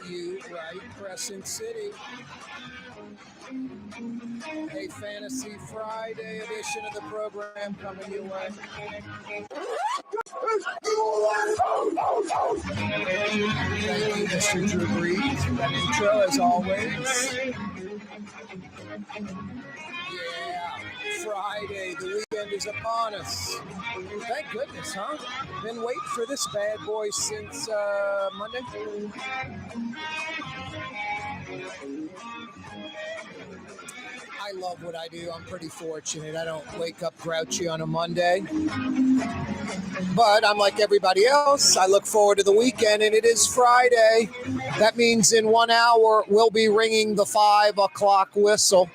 You right, Crescent City. A Fantasy Friday edition of the program coming your way. Thank you, Mr. Drew Brees, for that intro, as always. Yeah, Friday, the weekend is upon us. Thank goodness, huh? Been waiting for this bad boy since Monday. I love what I do. I'm pretty fortunate. I don't wake up grouchy on a Monday. But I'm like everybody else. I look forward to the weekend, and it is Friday. That means in 1 hour, we'll be ringing the 5 o'clock whistle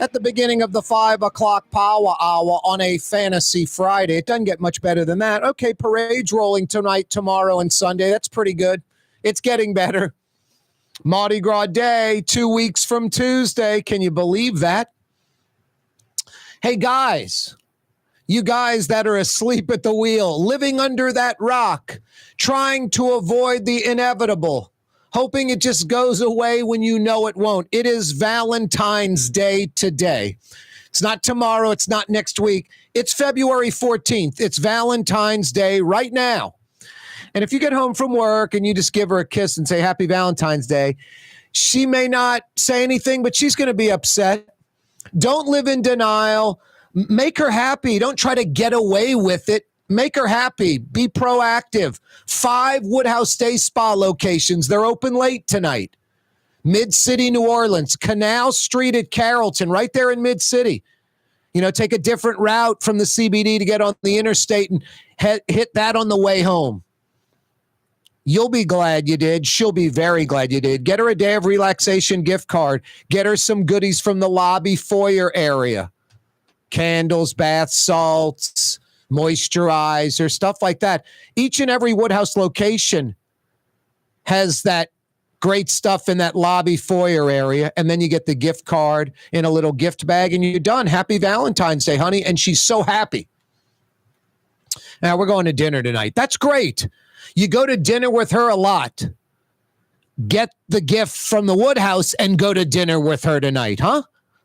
at the beginning of the 5 o'clock power hour on a Fantasy Friday. It doesn't get much better than that. Okay, parade's rolling tonight, tomorrow, and Sunday. That's pretty good. It's getting better. Mardi Gras Day, 2 weeks from Tuesday. Can you believe that? Hey, guys, you guys that are asleep at the wheel, living under that rock, trying to avoid the inevitable, hoping it just goes away when you know it won't. It is Valentine's Day today. It's not tomorrow. It's not next week. It's February 14th. It's Valentine's Day right now. And if you get home from work and you just give her a kiss and say Happy Valentine's Day, she may not say anything, but she's going to be upset. Don't live in denial. Make her happy. Don't try to get away with it. Make her happy. Be proactive. 5 Woodhouse Day Spa locations. They're open late tonight. Mid-City, New Orleans. Canal Street at Carrollton, right there in Mid-City. You know, take a different route from the CBD to get on the interstate and hit that on the way home. You'll be glad you did. She'll be very glad you did. Get her a day of relaxation gift card. Get her some goodies from the lobby foyer area. Candles, bath salts, moisturizer, stuff like that. Each and every Woodhouse location has that great stuff in that lobby foyer area. And then you get the gift card in a little gift bag and you're done. Happy Valentine's Day, honey. And she's so happy. Now we're going to dinner tonight. That's great. You go to dinner with her a lot. Get the gift from the Woodhouse and go to dinner with her tonight, huh?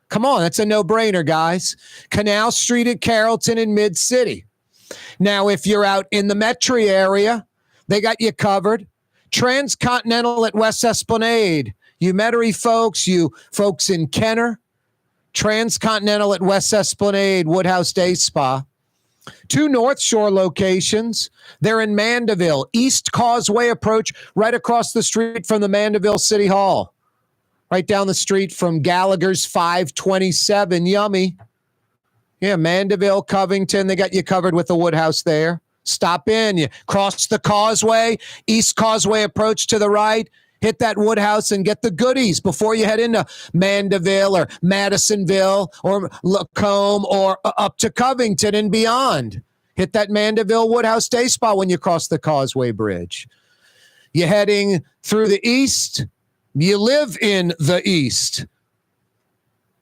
Come on, that's a no-brainer, guys. Canal Street at Carrollton in Mid-City. Now, if you're out in the Metro area, they got you covered. Transcontinental at West Esplanade. You Metairie folks, you folks in Kenner. Transcontinental at West Esplanade, Woodhouse Day Spa. 2 North Shore locations. They're in Mandeville, East Causeway approach, right across the street from the Mandeville City Hall. Right down the street from Gallagher's 527. Yummy. Yeah, Mandeville, Covington, they got you covered with the Woodhouse there. Stop in. You cross the causeway, East Causeway approach to the right. Hit that Woodhouse and get the goodies before you head into Mandeville or Madisonville or Lacombe or up to Covington and beyond. Hit that Mandeville Woodhouse Day Spa when you cross the Causeway Bridge. You're heading through the east. You live in the east.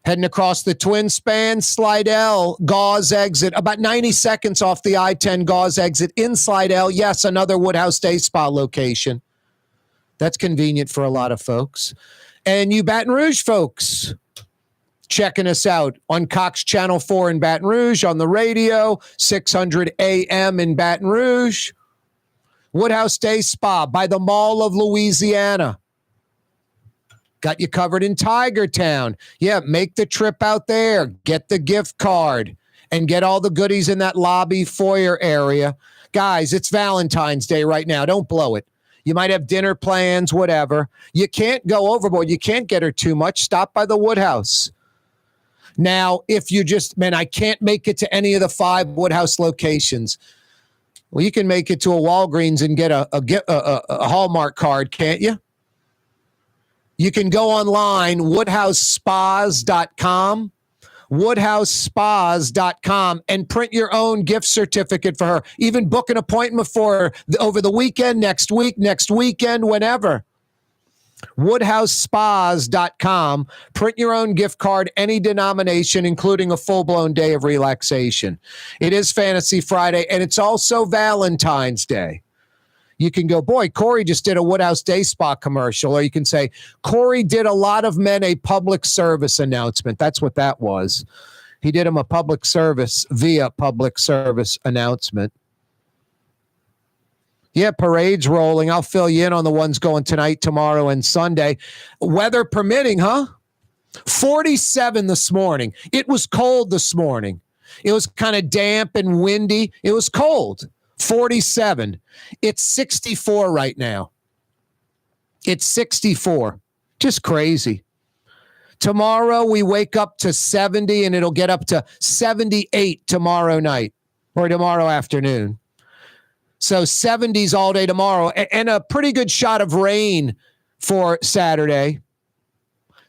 Heading across the Twin Span, Slidell, Gauze exit, about 90 seconds off the I-10 Gauze exit in Slidell. Yes, another Woodhouse Day Spa location. That's convenient for a lot of folks. And you Baton Rouge folks checking us out on Cox Channel 4 in Baton Rouge, on the radio, 600 AM in Baton Rouge. Woodhouse Day Spa by the Mall of Louisiana. Got you covered in Tigertown. Yeah, make the trip out there. Get the gift card and get all the goodies in that lobby foyer area. Guys, it's Valentine's Day right now. Don't blow it. You might have dinner plans, whatever. You can't go overboard. You can't get her too much. Stop by the Woodhouse. Now, if you just, man, I can't make it to any of the 5 Woodhouse locations. Well, you can make it to a Walgreens and get a Hallmark card, can't you? You can go online, woodhousespas.com. woodhousespas.com and print your own gift certificate for her. Even book an appointment for her over the weekend, next week, next weekend, whenever. WoodhouseSpas.com. Print your own gift card, any denomination, including a full-blown day of relaxation. It is Fantasy Friday, and it's also Valentine's Day. You can go, boy, Corey just did a Woodhouse Day Spa commercial. Or you can say, Corey did a lot of men a public service announcement. That's what that was. He did him a public service via public service announcement. Yeah, parade's rolling. I'll fill you in on the ones going tonight, tomorrow, and Sunday. Weather permitting, huh? 47 this morning. It was cold this morning. It was kind of damp and windy. It was cold. 47. It's 64 right now. It's 64. Just crazy. Tomorrow we wake up to 70 and it'll get up to 78 tomorrow night or tomorrow afternoon. So 70s all day tomorrow and a pretty good shot of rain for Saturday.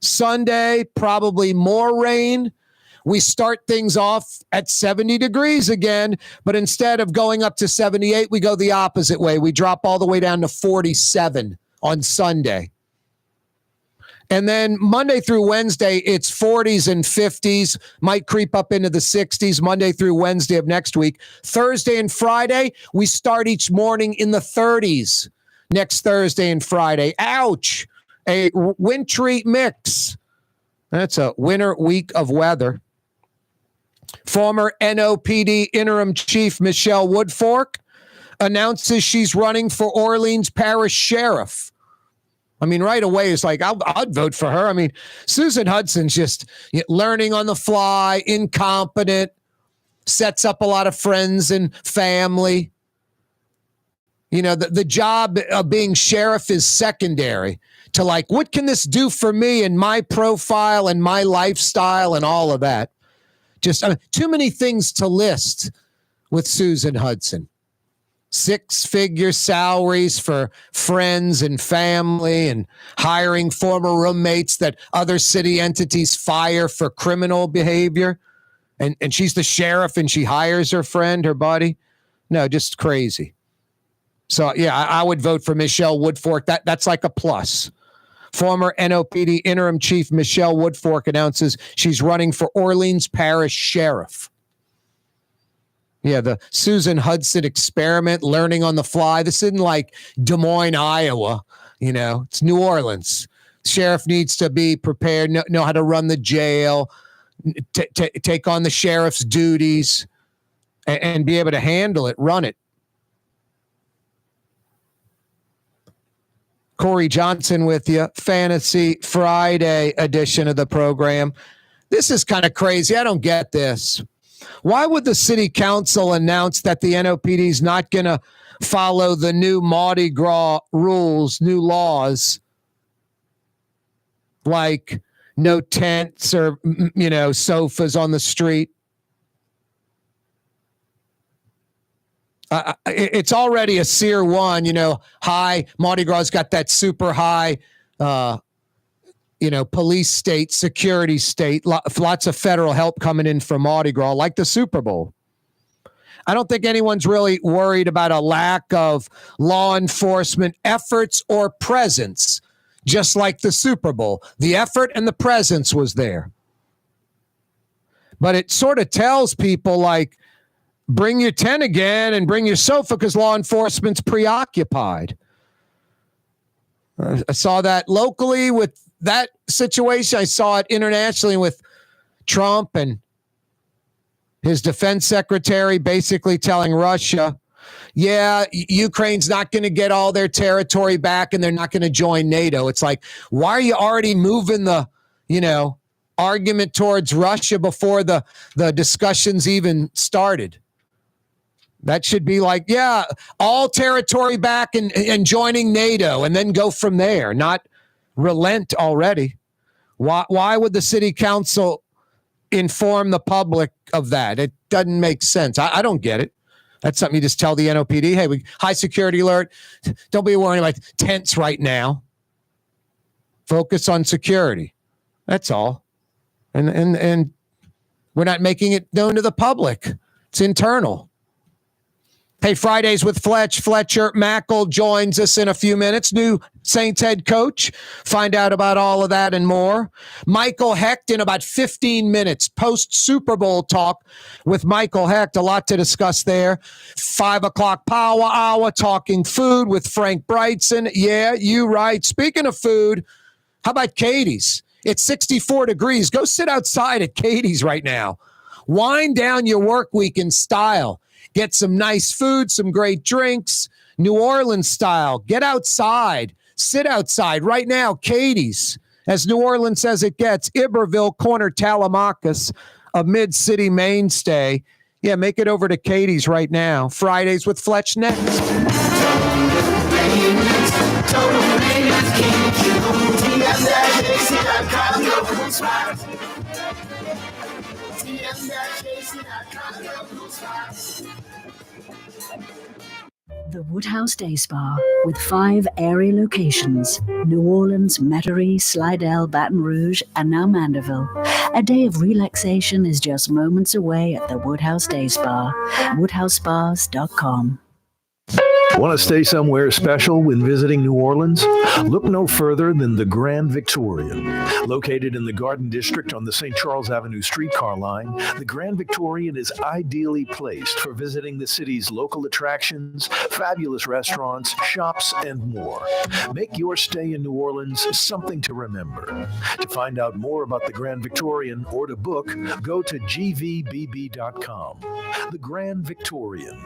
Sunday, probably more rain. We start things off at 70 degrees again, but instead of going up to 78, we go the opposite way. We drop all the way down to 47 on Sunday. And then Monday through Wednesday, it's 40s and 50s, might creep up into the 60s Monday through Wednesday of next week. Thursday and Friday, we start each morning in the 30s next Thursday and Friday. Ouch! A wintry mix. That's a winter week of weather. Former NOPD interim chief Michelle Woodfork announces she's running for Orleans Parish Sheriff. I mean, right away, it's like, I'd vote for her. I mean, Susan Hudson's just learning on the fly, incompetent, sets up a lot of friends and family. You know, the job of being sheriff is secondary to like, what can this do for me and my profile and my lifestyle and all of that? Just too many things to list with Susan Hudson. 6-figure salaries for friends and family and hiring former roommates that other city entities fire for criminal behavior. And she's the sheriff and she hires her friend, her buddy. No, just crazy. So, yeah, I would vote for Michelle Woodfork. That's like a plus. Former NOPD interim chief Michelle Woodfork announces she's running for Orleans Parish Sheriff. Yeah, the Susan Hudson experiment, learning on the fly. This isn't like Des Moines, Iowa. You know, it's New Orleans. Sheriff needs to be prepared, know how to run the jail, take on the sheriff's duties, and be able to handle it, run it. Corey Johnson with you, Fantasy Friday edition of the program. This is kind of crazy. I don't get this. Why would the city council announce that the NOPD is not going to follow the new Mardi Gras rules, new laws, like no tents or, you know, sofas on the street? It's already a Sear 1, you know, high. Mardi Gras got that super high, police state, security state, lots of federal help coming in from Mardi Gras, like the Super Bowl. I don't think anyone's really worried about a lack of law enforcement efforts or presence, just like the Super Bowl. The effort and the presence was there. But it sort of tells people, like, bring your tent again and bring your sofa because law enforcement's preoccupied. I saw that locally with that situation. I saw it internationally with Trump and his defense secretary basically telling Russia, yeah, Ukraine's not going to get all their territory back and they're not going to join NATO. It's like, why are you already moving the, argument towards Russia before the discussions even started? That should be like, yeah, all territory back and joining NATO and then go from there, not relent already. Why would the city council inform the public of that? It doesn't make sense. I don't get it. That's something you just tell the NOPD. Hey, high security alert. Don't be worrying about tents right now. Focus on security. That's all. And we're not making it known to the public. It's internal. Hey, Fridays with Fletcher. Mackel joins us in a few minutes. New Saints head coach. Find out about all of that and more. Michael Hecht in about 15 minutes. Post Super Bowl talk with Michael Hecht. A lot to discuss there. 5 o'clock Power Hour talking food with Frank Brigsten. Yeah, you right. Speaking of food, how about Katie's? It's 64 degrees. Go sit outside at Katie's right now. Wind down your work week in style. Get some nice food, some great drinks, New Orleans style. Get outside. Sit outside right now. Katie's, as New Orleans as it gets. Iberville, corner Telemachus, a mid-city mainstay. Yeah, make it over to Katie's right now. Fridays with Fletch next. The Woodhouse Day Spa, with 5 area locations: New Orleans, Metairie, Slidell, Baton Rouge, and now Mandeville. A day of relaxation is just moments away at the Woodhouse Day Spa. WoodhouseSpas.com. Want to stay somewhere special when visiting New Orleans? Look no further than the Grand Victorian. Located in the Garden District on the St. Charles Avenue streetcar line, the Grand Victorian is ideally placed for visiting the city's local attractions, fabulous restaurants, shops, and more. Make your stay in New Orleans something to remember. To find out more about the Grand Victorian or to book, go to gvbb.com. The Grand Victorian.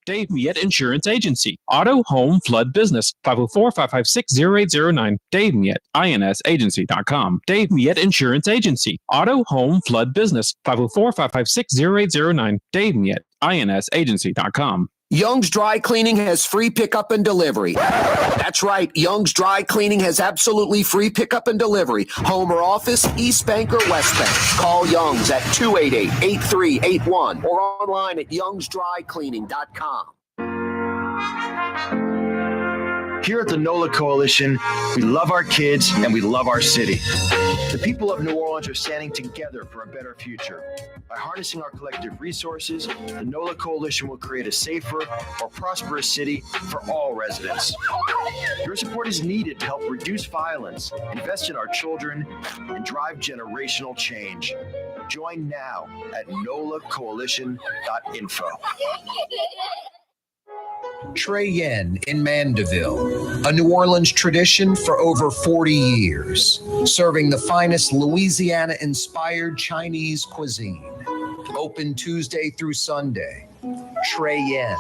Dave Miette Insurance Agency. Auto, home, flood, business. 504-556-0809. Dave Miette, INSagency.com. Dave Miette Insurance Agency. Auto, home, flood, business. 504-556-0809. Dave Miette, INSagency.com. Young's Dry Cleaning has free pickup and delivery. That's right. Young's Dry Cleaning has absolutely free pickup and delivery. Home or office, East Bank or West Bank. Call Young's at 288-8381 or online at youngsdrycleaning.com. Here at the NOLA Coalition, we love our kids and we love our city. The people of New Orleans are standing together for a better future. By harnessing our collective resources, the NOLA Coalition will create a safer, more prosperous city for all residents. Your support is needed to help reduce violence, invest in our children, and drive generational change. Join now at nolacoalition.info. Trey Yen in Mandeville, a New Orleans tradition for over 40 years, serving the finest Louisiana-inspired Chinese cuisine. Open Tuesday through Sunday. Trey Yen.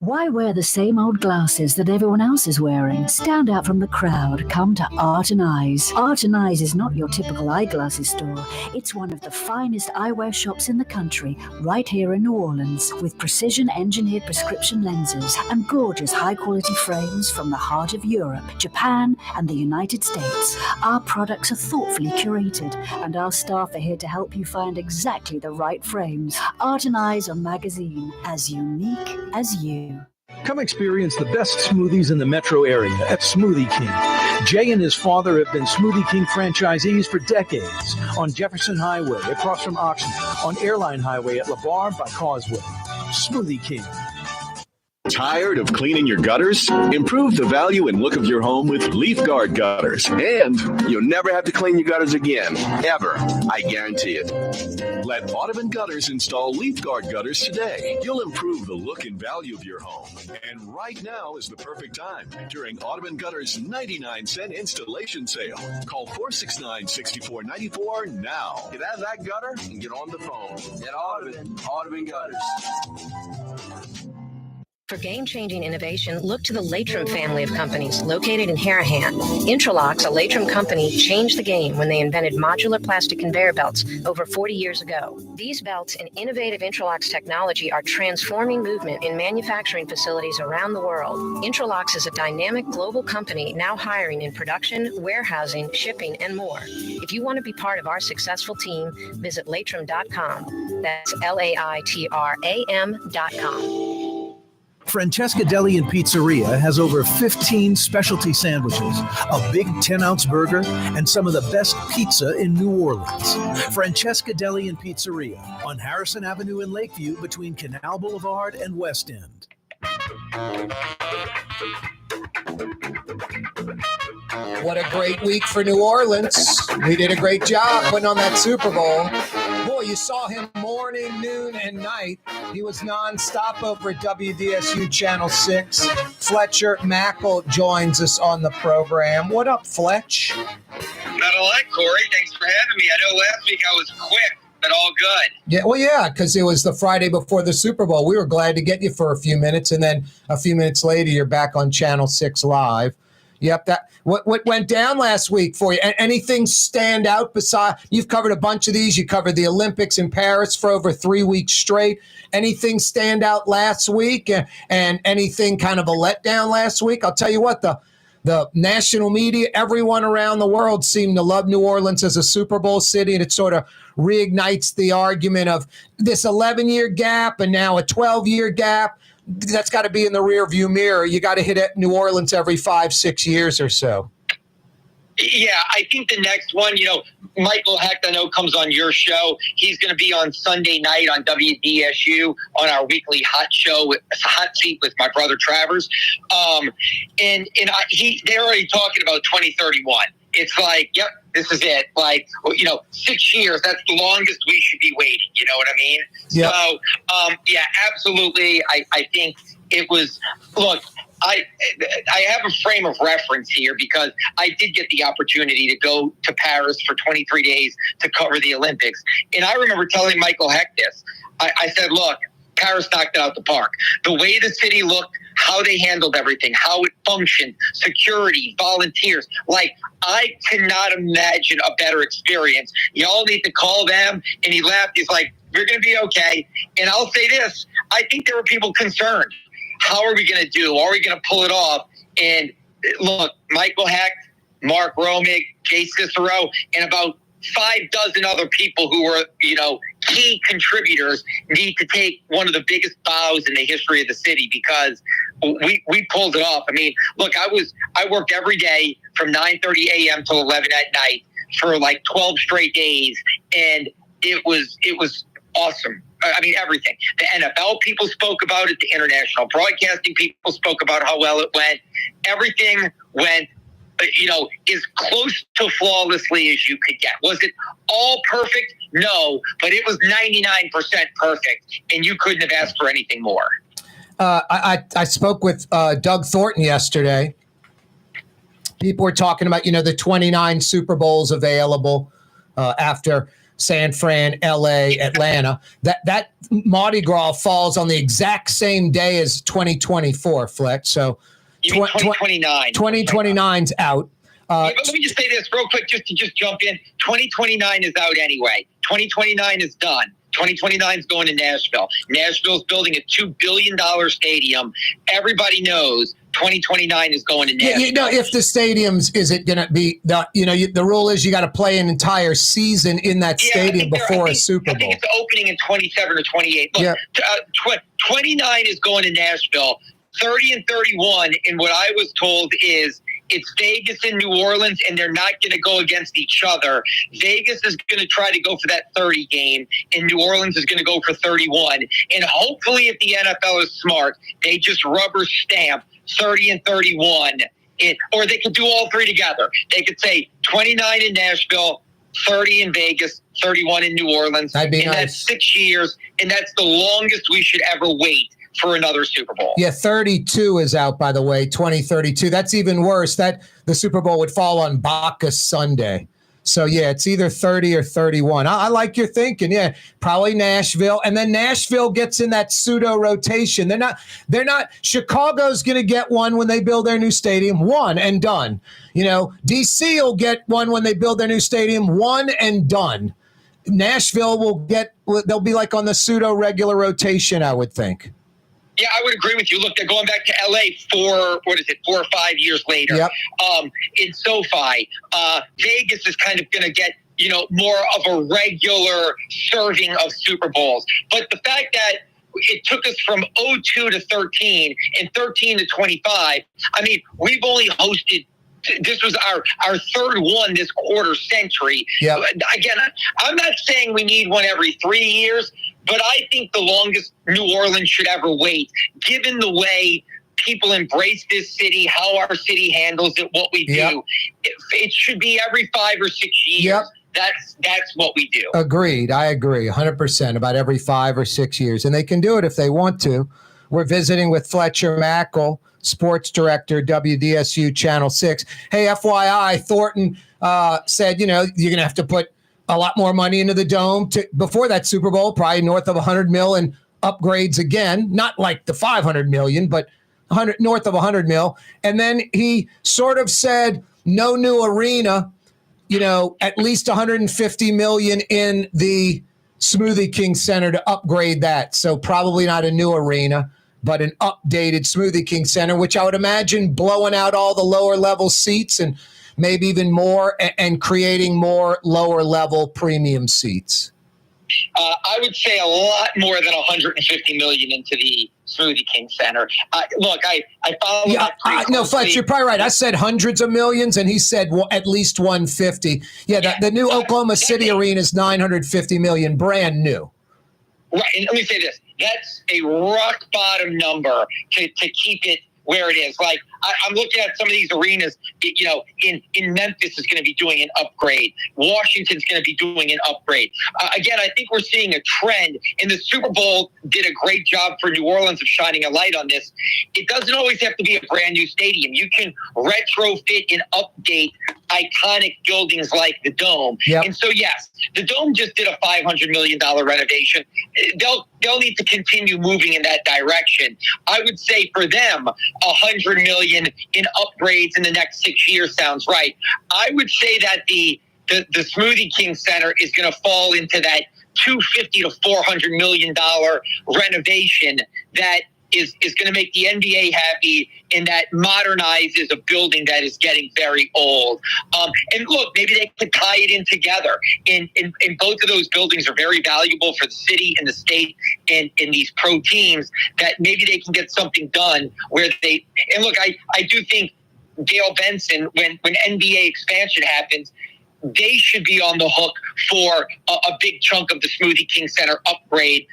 Why wear the same old glasses that everyone else is wearing? Stand out from the crowd. Come to Art and Eyes. Art and Eyes is not your typical eyeglasses store. It's one of the finest eyewear shops in the country, right here in New Orleans, with precision-engineered prescription lenses and gorgeous high-quality frames from the heart of Europe, Japan, and the United States. Our products are thoughtfully curated, and our staff are here to help you find exactly the right frames. Art and Eyes on Magazine, as unique as you. Come experience the best smoothies in the metro area at Smoothie King. Jay and his father have been Smoothie King franchisees for decades on Jefferson Highway across from Oxnard, on Airline Highway at LeBar by Causeway. Smoothie King. Tired of cleaning your gutters? Improve the value and look of your home with Leaf Guard gutters. And you'll never have to clean your gutters again. Ever. I guarantee it. Let Audubon Gutters install Leaf Guard gutters today. You'll improve the look and value of your home. And right now is the perfect time during Audubon Gutters' 99-cent installation sale. Call 469-6494 now. Get out of that gutter and get on the phone. Get Audubon Gutters. For game-changing innovation, look to the Latrim family of companies located in Harahan. Intralocks, a Latrim company, changed the game when they invented modular plastic conveyor belts over 40 years ago. These belts and innovative Intralocks technology are transforming movement in manufacturing facilities around the world. Intralocks is a dynamic global company now hiring in production, warehousing, shipping, and more. If you want to be part of our successful team, visit Latrim.com. That's LAITRAM.com. Francesca Deli and Pizzeria has over 15 specialty sandwiches, a big 10-ounce burger, and some of the best pizza in New Orleans. Francesca Deli and Pizzeria on Harrison Avenue in Lakeview between Canal Boulevard and West End. What a great week for New Orleans. We did a great job putting on that Super Bowl. Boy, you saw him morning, noon, and night. He was nonstop over at WDSU Channel 6. Fletcher Mackel joins us on the program. What up, Fletch? Not a lot, Corey. Thanks for having me. I know last week I was quick, but all good. Yeah, because it was the Friday before the Super Bowl. We were glad to get you for a few minutes, and then a few minutes later, you're back on Channel 6 Live. Yep. What went down last week for you? Anything stand out besides you've covered a bunch of these? You covered the Olympics in Paris for over 3 weeks straight. Anything stand out last week and anything kind of a letdown last week? I'll tell you what, the national media, everyone around the world seemed to love New Orleans as a Super Bowl city, and it sort of reignites the argument of this 11-year gap and now a 12-year gap. That's got to be in the rearview mirror. You got to hit New Orleans every 5-6 years or so. Yeah, I think the next one, Michael Hecht, I know, comes on your show. He's going to be on Sunday night on WDSU on our weekly hot seat with my brother Travers. They're already talking about 2031. It's like, yep, this is it. 6 years, that's the longest we should be waiting. You know what I mean? Yep. So, absolutely. I think it was, look, I have a frame of reference here because I did get the opportunity to go to Paris for 23 days to cover the Olympics. And I remember telling Michael Hecht this. I said, look, Paris knocked it out the park. The way the city looked, how they handled everything, how it functioned, security, volunteers. I cannot imagine a better experience. Y'all need to call them. And he laughed. He's like, we're going to be okay. And I'll say this. I think there were people concerned. How are we going to do? Are we going to pull it off? And look, Michael Hecht, Mark Romig, Jay Cicero, and about 5 dozen other people who were, key contributors need to take one of the biggest bows in the history of the city because we pulled it off. I mean, look, I worked every day from 9:30 a.m. till 11 at night for 12 straight days, and it was awesome. I mean, everything. The NFL people spoke about it. The international broadcasting people spoke about how well it went. Everything went, as close to flawlessly as you could get. Was it all perfect? No, but it was 99% perfect, and you couldn't have asked for anything more. I spoke with Doug Thornton yesterday. People were talking about, the 29 Super Bowls available after San Fran, LA, Atlanta. That Mardi Gras falls on the exact same day as 2024, Fletch. So 2029. 2029's out. Let me just say this real quick, just to jump in. 2029 is out anyway. 2029 is done. 2029 is going to Nashville. Nashville's building a $2 billion stadium. Everybody knows 2029 is going to Nashville. If the stadiums, is it going to be, the rule is you got to play an entire season in that stadium before a Super Bowl. I think it's opening in 27 or 28. Look, 29 is going to Nashville. 30 and 31, and what I was told is it's Vegas and New Orleans, and they're not going to go against each other. Vegas is going to try to go for that 30 game, and New Orleans is going to go for 31. And hopefully, if the NFL is smart, they just rubber stamp 30 and 31. Or they could do all three together. They could say 29 in Nashville, 30 in Vegas, 31 in New Orleans. That'd be nice. That's 6 years, and that's the longest we should ever wait for another Super Bowl. Yeah, 32 is out, by the way, 2032. That's even worse. That the Super Bowl would fall on Bacchus Sunday. So, yeah, it's either 30 or 31. I like your thinking. Yeah, probably Nashville. And then Nashville gets in that pseudo rotation. They're not Chicago's going to get one when they build their new stadium, one and done. DC will get one when they build their new stadium, one and done. Nashville they'll be like on the pseudo regular rotation, I would think. Yeah, I would agree with you. Look, they're going back to LA 4 or 5 years later. Yep. In SoFi, Vegas is kind of going to get, more of a regular serving of Super Bowls. But the fact that it took us from 02 to 13 and 13 to 25. I mean, we've only hosted. This was our third one this quarter century. Yep. Again, I'm not saying we need one every 3 years, but I think the longest New Orleans should ever wait, given the way people embrace this city, how our city handles it, what we do. It should be every 5 or 6 years. Yep. That's what we do. Agreed. I agree 100% about every 5 or 6 years. And they can do it if they want to. We're visiting with Fletcher Mackel, sports director, WDSU Channel 6. Hey, FYI, Thornton said, you're going to have to put a lot more money into the dome before that Super Bowl, probably north of $100 million in upgrades again. Not like the $500 million, but north of $100 million. And then he sort of said, no new arena, at least $150 million in the Smoothie King Center to upgrade that. So probably not a new arena, but an updated Smoothie King Center, which I would imagine blowing out all the lower level seats and maybe even more and creating more lower level premium seats. I would say a lot more than $150 million into the Smoothie King Center. Look, I follow that. No, Fletcher, you're probably right. I said hundreds of millions, and he said at least 150. Yeah, the new Oklahoma City arena is $950 million, brand new. Right, and let me say this: that's a rock bottom number to keep it where it is. Like I'm looking at some of these arenas, in Memphis is going to be doing an upgrade. Washington's going to be doing an upgrade. Again, I think we're seeing a trend, and the Super Bowl did a great job for New Orleans of shining a light on this. It doesn't always have to be a brand new stadium. You can retrofit and update iconic buildings like the Dome. Yep. And so, yes, the Dome just did a $500 million renovation. They'll need to continue moving in that direction. I would say for them, $100 million in upgrades in the next 6 years sounds right. I would say that the Smoothie King Center is going to fall into that $250 to $400 million renovation that is going to make the NBA happy, and that modernizes a building that is getting very old. And look, maybe they could tie it in together. And both of those buildings are very valuable for the city and the state and these pro teams, that maybe they can get something done where they – and look, I do think Dale Benson, when NBA expansion happens, they should be on the hook for a big chunk of the Smoothie King Center upgrade.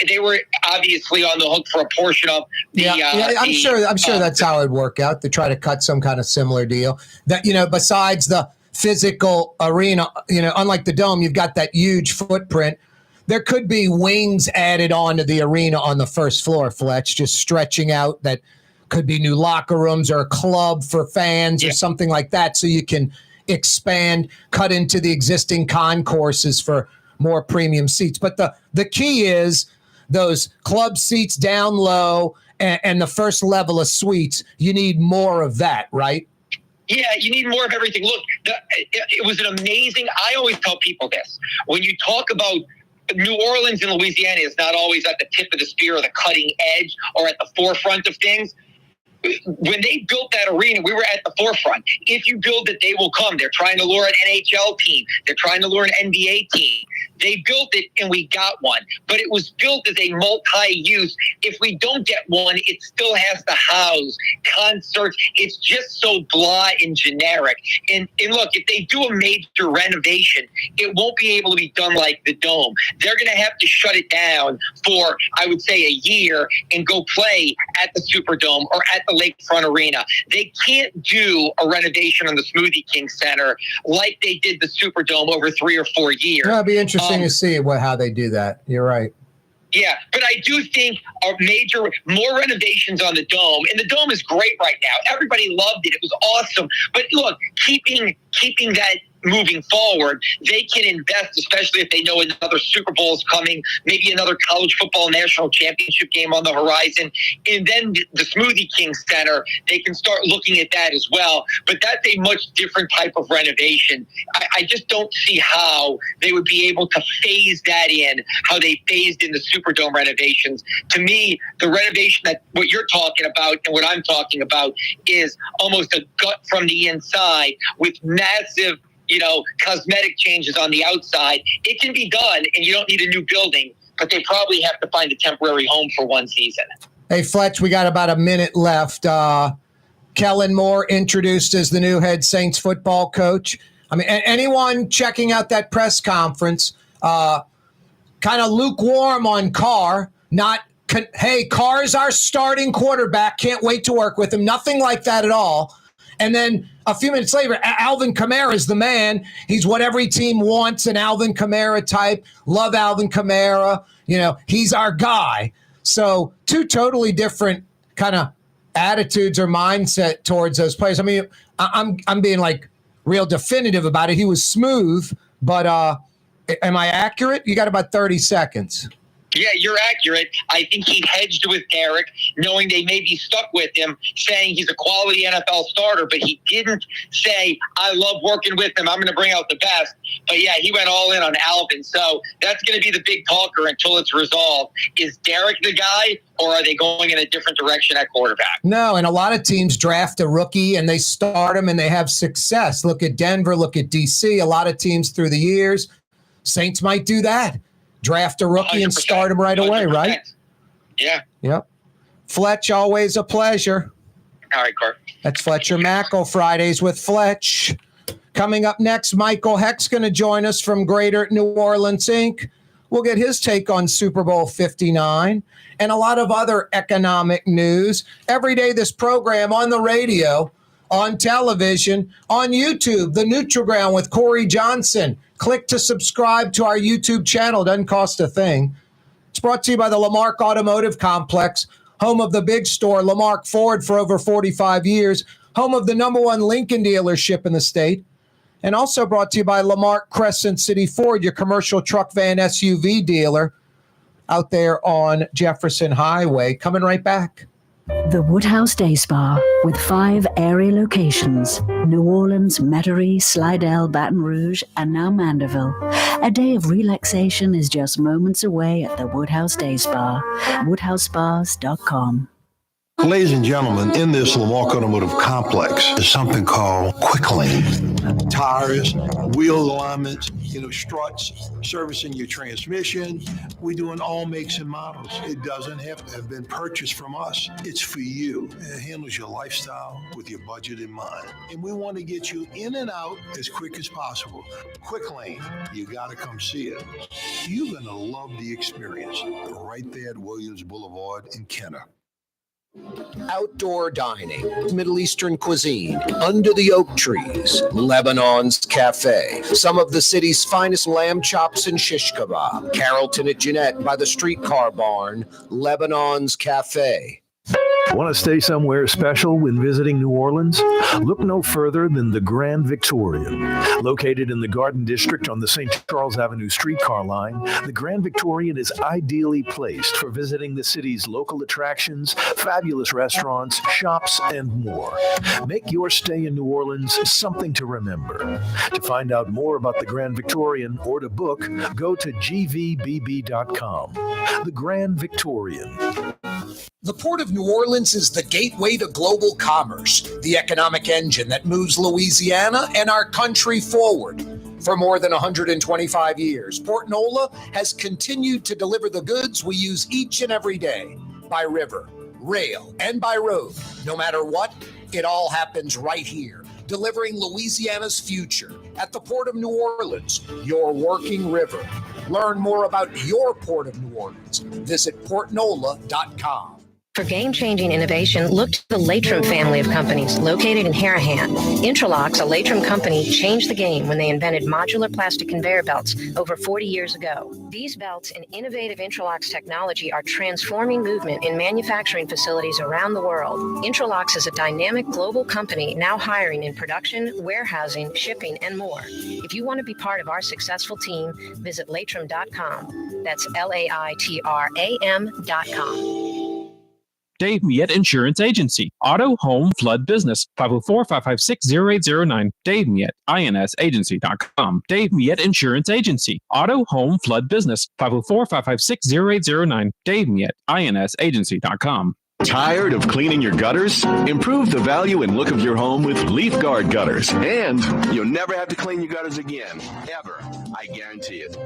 They were obviously on the hook for a portion of the. I'm sure that's how it'd work out, to try to cut some kind of similar deal. That besides the physical arena, unlike the Dome, you've got that huge footprint. There could be wings added onto the arena on the first floor, Fletch, just stretching out. That could be new locker rooms or a club for fans or something like that, so you can expand, cut into the existing concourses for more premium seats. But the key is those club seats down low and the first level of suites. You need more of that, right? Yeah, you need more of everything. Look, it was an amazing – I always tell people this. When you talk about New Orleans and Louisiana is not always at the tip of the spear or the cutting edge or at the forefront of things. When they built that arena, we were at the forefront. If you build it, they will come. They're trying to lure an NHL team. They're trying to lure an NBA team. They built it, and we got one. But it was built as a multi-use. If we don't get one, it still has to house concerts. It's just so blah and generic. And look, if they do a major renovation, it won't be able to be done like the Dome. They're going to have to shut it down for, I would say, a year and go play at the Superdome or at the Lakefront Arena. They can't do a renovation on the Smoothie King Center like they did the Superdome over 3 or 4 years. It'll be interesting to see how they do that. You're right. Yeah, but I do think more renovations on the Dome, and the Dome is great right now. Everybody loved it. It was awesome. But look, keeping that moving forward, they can invest, especially if they know another Super Bowl is coming, maybe another college football national championship game on the horizon. And then the Smoothie King Center, they can start looking at that as well. But that's a much different type of renovation. I just don't see how they would be able to phase that in, how they phased in the Superdome renovations. To me, the renovation that what you're talking about and what I'm talking about is almost a gut from the inside with massive cosmetic changes on the outside. It can be done, and you don't need a new building but they probably have to find a temporary home for one season. Hey, Fletch, we got about a minute left. Kellen Moore introduced as the new head Saints football coach. I mean, anyone checking out that press conference, kind of lukewarm on Carr, hey, Carr's our starting quarterback, can't wait to work with him. Nothing like that at all. And then a few minutes later, Alvin Kamara is the man. He's what every team wants, an Alvin Kamara type. Love Alvin Kamara. He's our guy. So two totally different kind of attitudes or mindset towards those players. I mean, I'm being like real definitive about it. He was smooth, but am I accurate? You got about 30 seconds. Yeah, you're accurate. I think he hedged with Derek, knowing they may be stuck with him, saying he's a quality NFL starter, but he didn't say, I love working with him, I'm going to bring out the best. But yeah, he went all in on Alvin. So that's going to be the big talker until it's resolved. Is Derek the guy, or are they going in a different direction at quarterback? No, and a lot of teams draft a rookie and they start him and they have success. Look at Denver, look at DC. A lot of teams through the years, Saints might do that. Draft a rookie and start him right away, 100%. Right? Yeah. Yep. Fletch, always a pleasure. All right, Court. That's Fletcher Mackel, Fridays with Fletch. Coming up next, Michael Hecht's going to join us from Greater New Orleans, Inc. We'll get his take on Super Bowl 59 and a lot of other economic news. Every day, this program on the radio, on television, on YouTube, The Neutral Ground with Corey Johnson. Click to subscribe to our YouTube channel. Doesn't cost a thing. It's brought to you by the Lamarck Automotive Complex, home of the big store, Lamarck Ford, for over 45 years, home of the #1 Lincoln dealership in the state, and also brought to you by Lamarck Crescent City Ford, your commercial truck, van, SUV dealer out there on Jefferson Highway. Coming right back. The Woodhouse Day Spa, with 5 area locations: New Orleans, Metairie, Slidell, Baton Rouge, and now Mandeville. A day of relaxation is just moments away at the Woodhouse Day Spa. WoodhouseSpas.com. Ladies and gentlemen, in this Lamarck Automotive Complex is something called Quick Lane. Tires, wheel alignments, struts, servicing your transmission. We're doing all makes and models. It doesn't have to have been purchased from us. It's for you. It handles your lifestyle with your budget in mind. And we want to get you in and out as quick as possible. Quick Lane, you got to come see it. You're going to love the experience right there at Williams Boulevard in Kenner. Outdoor dining, Middle Eastern cuisine, under the oak trees, Lebanon's Cafe, some of the city's finest lamb chops and shish kebab, Carrollton at Jeanette by the streetcar barn, Lebanon's Cafe. Want to stay somewhere special when visiting New Orleans? Look no further than the Grand Victorian. Located in the Garden District on the St. Charles Avenue streetcar line, the Grand Victorian is ideally placed for visiting the city's local attractions, fabulous restaurants, shops, and more. Make your stay in New Orleans something to remember. To find out more about the Grand Victorian or to book, go to gvbb.com. The Grand Victorian. The Port of New Orleans is the gateway to global commerce, the economic engine that moves Louisiana and our country forward. For more than 125 years, Port Nola has continued to deliver the goods we use each and every day, by river, rail, and by road. No matter what, it all happens right here, delivering Louisiana's future at the Port of New Orleans, your working river. Learn more about your Port of New Orleans. Visit portnola.com. For game-changing innovation, look to the Latrim family of companies located in Harahan. Intralocks, a Latrim company, changed the game when they invented modular plastic conveyor belts over 40 years ago. These belts and innovative Intralocks technology are transforming movement in manufacturing facilities around the world. Intralocks is a dynamic global company now hiring in production, warehousing, shipping, and more. If you want to be part of our successful team, visit Latrim.com. That's LAITRAM.com. Dave Miette Insurance Agency. Auto, home, flood, business. 504-556-0809. Dave Miette, INSagency.com. Dave Miette Insurance Agency. Auto, home, flood, business. 504-556-0809. Dave Miette, INSagency.com. Tired of cleaning your gutters? Improve the value and look of your home with Leaf Guard gutters. And you'll never have to clean your gutters again. Ever. I guarantee it.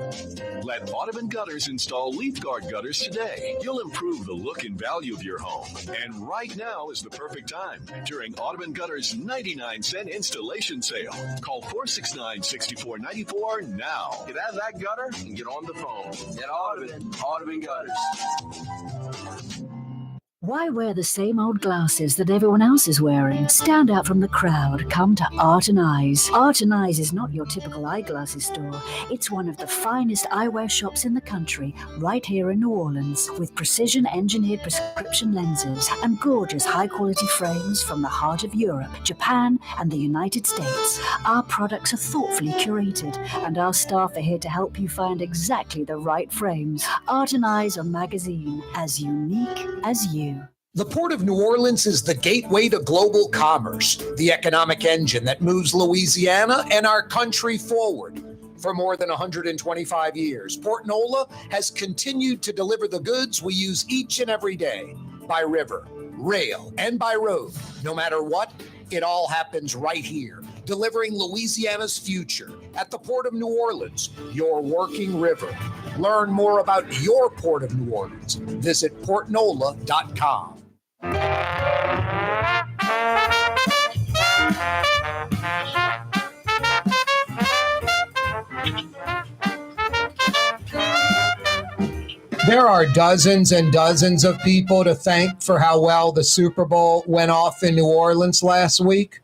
Let Audubon Gutters install Leaf Guard gutters today. You'll improve the look and value of your home. And right now is the perfect time during Audubon Gutters' 99-cent installation sale. Call 469-6494 now. Get out of that gutter and get on the phone. At Audubon Gutters. Why wear the same old glasses that everyone else is wearing? Stand out from the crowd. Come to Art and Eyes. Art and Eyes is not your typical eyeglasses store. It's one of the finest eyewear shops in the country, right here in New Orleans, with precision-engineered prescription lenses and gorgeous high-quality frames from the heart of Europe, Japan, and the United States. Our products are thoughtfully curated, and our staff are here to help you find exactly the right frames. Art and Eyes are magazine, as unique as you. The Port of New Orleans is the gateway to global commerce, the economic engine that moves Louisiana and our country forward. For more than 125 years, Port Nola has continued to deliver the goods we use each and every day, by river, rail, and by road. No matter what, it all happens right here, delivering Louisiana's future at the Port of New Orleans, your working river. Learn more about your Port of New Orleans. Visit portnola.com. There are dozens and dozens of people to thank for how well the Super Bowl went off in New Orleans last week.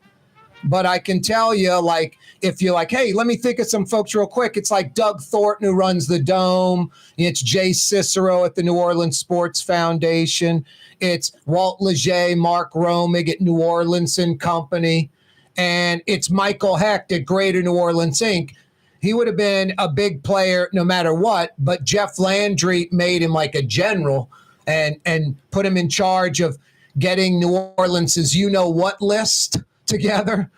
But I can tell you, like, if you're like, hey, let me think of some folks real quick. It's like Doug Thornton, who runs the Dome. It's Jay Cicero at the New Orleans Sports Foundation. It's Walt Leger, Mark Romig at New Orleans and Company. And it's Michael Hecht at Greater New Orleans, Inc. He would have been a big player no matter what, but Jeff Landry made him like a general and put him in charge of getting New Orleans' you-know-what list together,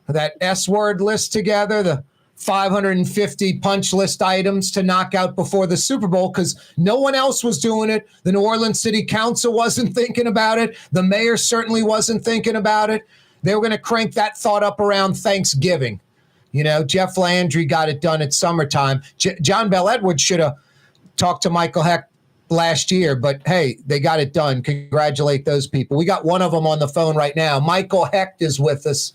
that S-word list together, the 550 punch list items to knock out before the Super Bowl, because no one else was doing it. The New Orleans City Council wasn't thinking about it. The mayor certainly wasn't thinking about it. They were going to crank that thought up around Thanksgiving. You know, Jeff Landry got it done at summertime. John Bell Edwards should have talked to Michael Hecht last year, but hey, they got it done. Congratulate those people. We got one of them on the phone right now. Michael Hecht is with us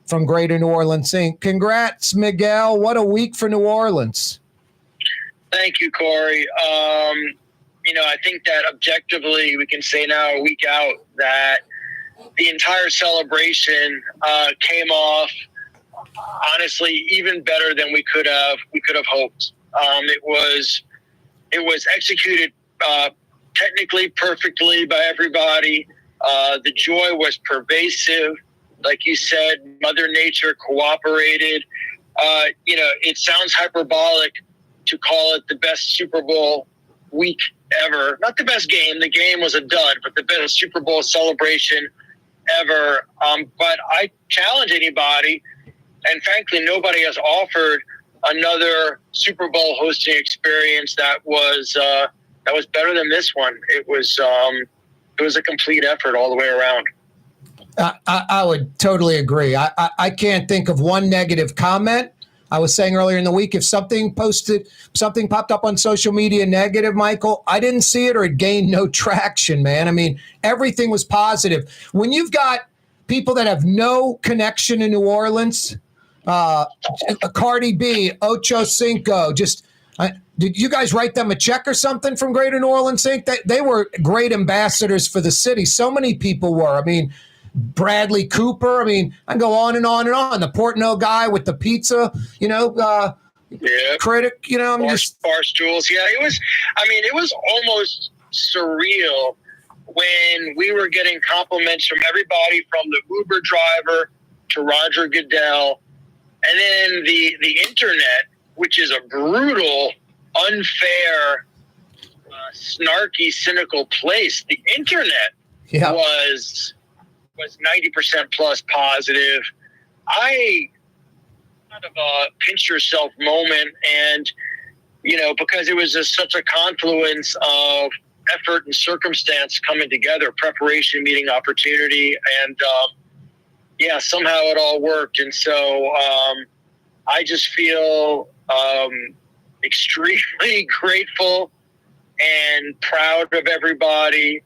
from Greater New Orleans Inc. Congrats, Miguel. What a week for New Orleans. Thank you, Corey. I think that objectively we can say now, a week out, that the entire celebration came off honestly even better than we could have hoped. It was executed technically perfectly by everybody. The joy was pervasive. Like you said, Mother Nature cooperated. It sounds hyperbolic to call it the best Super Bowl week ever. Not the best game. The game was a dud, but the best Super Bowl celebration ever. But I challenge anybody, and frankly, nobody has offered another Super Bowl hosting experience that was better than this one. It was a complete effort all the way around. I would totally agree. I can't think of one negative comment. I was saying earlier in the week, if something popped up on social media negative, Michael, I didn't see it or it gained no traction, man. I mean, everything was positive. When you've got people that have no connection in New Orleans, Cardi B, Ocho Cinco, did you guys write them a check or something from Greater New Orleans Inc.? They were great ambassadors for the city. So many people were. I mean, Bradley Cooper. I mean, I can go on and on and on. The Portno guy with the pizza, critic, Barstools. Yeah, it was almost surreal when we were getting compliments from everybody from the Uber driver to Roger Goodell. And then the internet, which is a brutal, unfair, snarky, cynical place. The internet was 90% plus positive. I kind of a pinch yourself moment, and because it was just such a confluence of effort and circumstance coming together, preparation meeting opportunity. And somehow it all worked. And so I just feel extremely grateful and proud of everybody.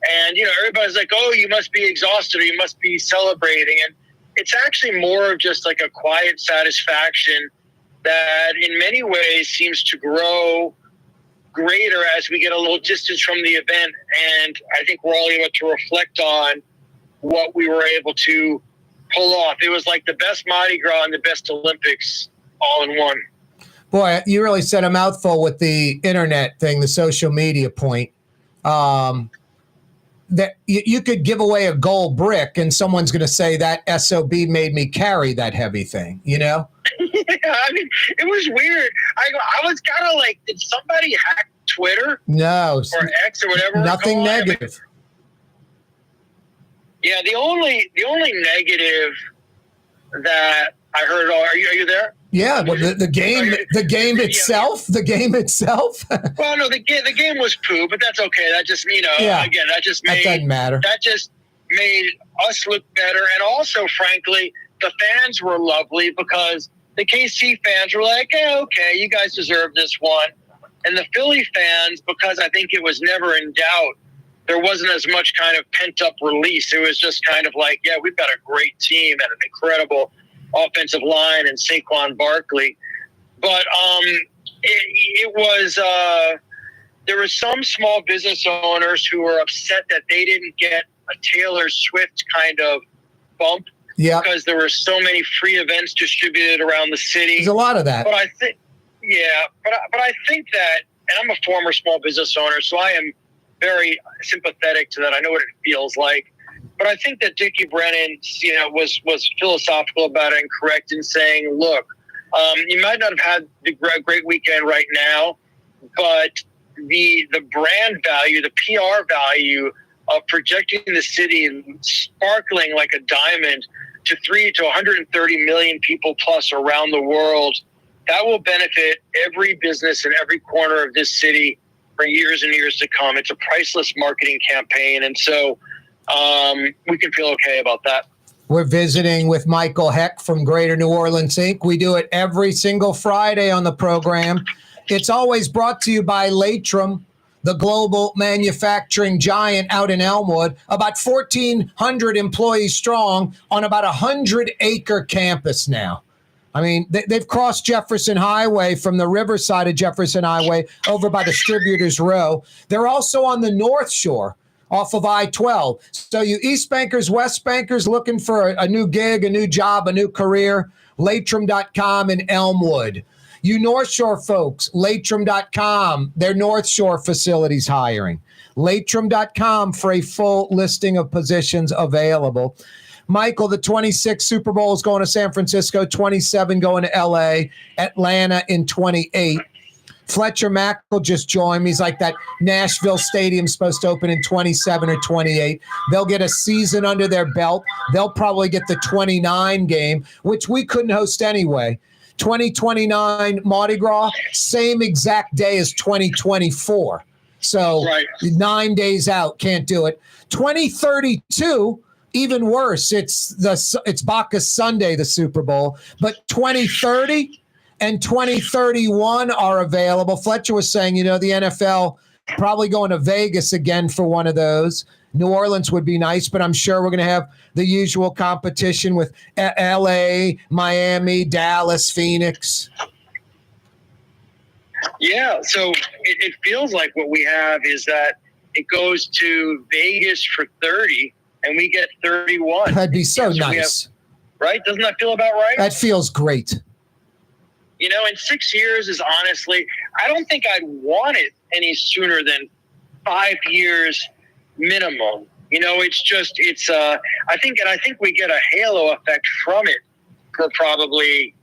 And, everybody's like, oh, you must be exhausted or you must be celebrating. And it's actually more of just like a quiet satisfaction that in many ways seems to grow greater as we get a little distance from the event. And I think we're all able to reflect on what we were able to pull off. It was like the best Mardi Gras and the best Olympics all in one. Boy, you really said a mouthful with the internet thing, the social media point. That you could give away a gold brick and someone's going to say that SOB made me carry that heavy thing, Yeah, I mean, it was weird. I was kind of like, did somebody hack Twitter? No. Or X or whatever. Nothing negative. Yeah, the only negative that I heard, are you there? Yeah, well, the game itself. Well, no, the game was poo, but that's okay. That just again, that doesn't matter. That just made us look better, and also, frankly, the fans were lovely because the KC fans were like, hey, okay, you guys deserve this one, and the Philly fans, because I think it was never in doubt, there wasn't as much kind of pent up release. It was just kind of like, yeah, we've got a great team and an incredible offensive line and Saquon Barkley. But it was there were some small business owners who were upset that they didn't get a Taylor Swift kind of bump because there were so many free events distributed around the city. There's a lot of that. But I think, but I think that, and I'm a former small business owner, so I am very sympathetic to that. I know what it feels like. But I think that Dickie Brennan, was philosophical about it and correct in saying, look, you might not have had the great weekend right now, but the brand value, the PR value of projecting the city sparkling like a diamond to 130 million people plus around the world, that will benefit every business in every corner of this city for years and years to come. It's a priceless marketing campaign. And so we can feel okay about that. We're visiting with Michael Hecht from Greater New Orleans Inc. We do it every single Friday on the program. It's always brought to you by Latrim, the global manufacturing giant out in Elmwood, about 1,400 employees strong on about a 100-acre campus now. I mean, they've crossed Jefferson Highway from the riverside of Jefferson Highway over by Distributors Row. They're also on the North Shore off of I-12. So you East Bankers, West Bankers looking for a new gig, a new job, a new career, Latrim.com in Elmwood. You North Shore folks, Latrim.com, their North Shore facilities hiring. Latrim.com for a full listing of positions available. Michael, the 26th Super Bowl is going to San Francisco, 27 going to L.A., Atlanta in 28. Fletcher Mackel just joined me. He's like, that Nashville stadium's supposed to open in 27 or 28. They'll get a season under their belt. They'll probably get the 29 game, which we couldn't host anyway. 2029 Mardi Gras, same exact day as 2024. So 9 days out, can't do it. 2032, even worse. It's Bacchus Sunday, the Super Bowl. But 2030 and 2031 are available. Fletcher was saying, the NFL probably going to Vegas again for one of those. New Orleans would be nice, but I'm sure we're going to have the usual competition with L.A., Miami, Dallas, Phoenix. Yeah, so it feels like what we have is that it goes to Vegas for 30, and we get 31. That'd be so nice. Right? Doesn't that feel about right? That feels great. In 6 years is honestly, I don't think I'd want it any sooner than 5 years minimum. I think we get a halo effect from it for probably,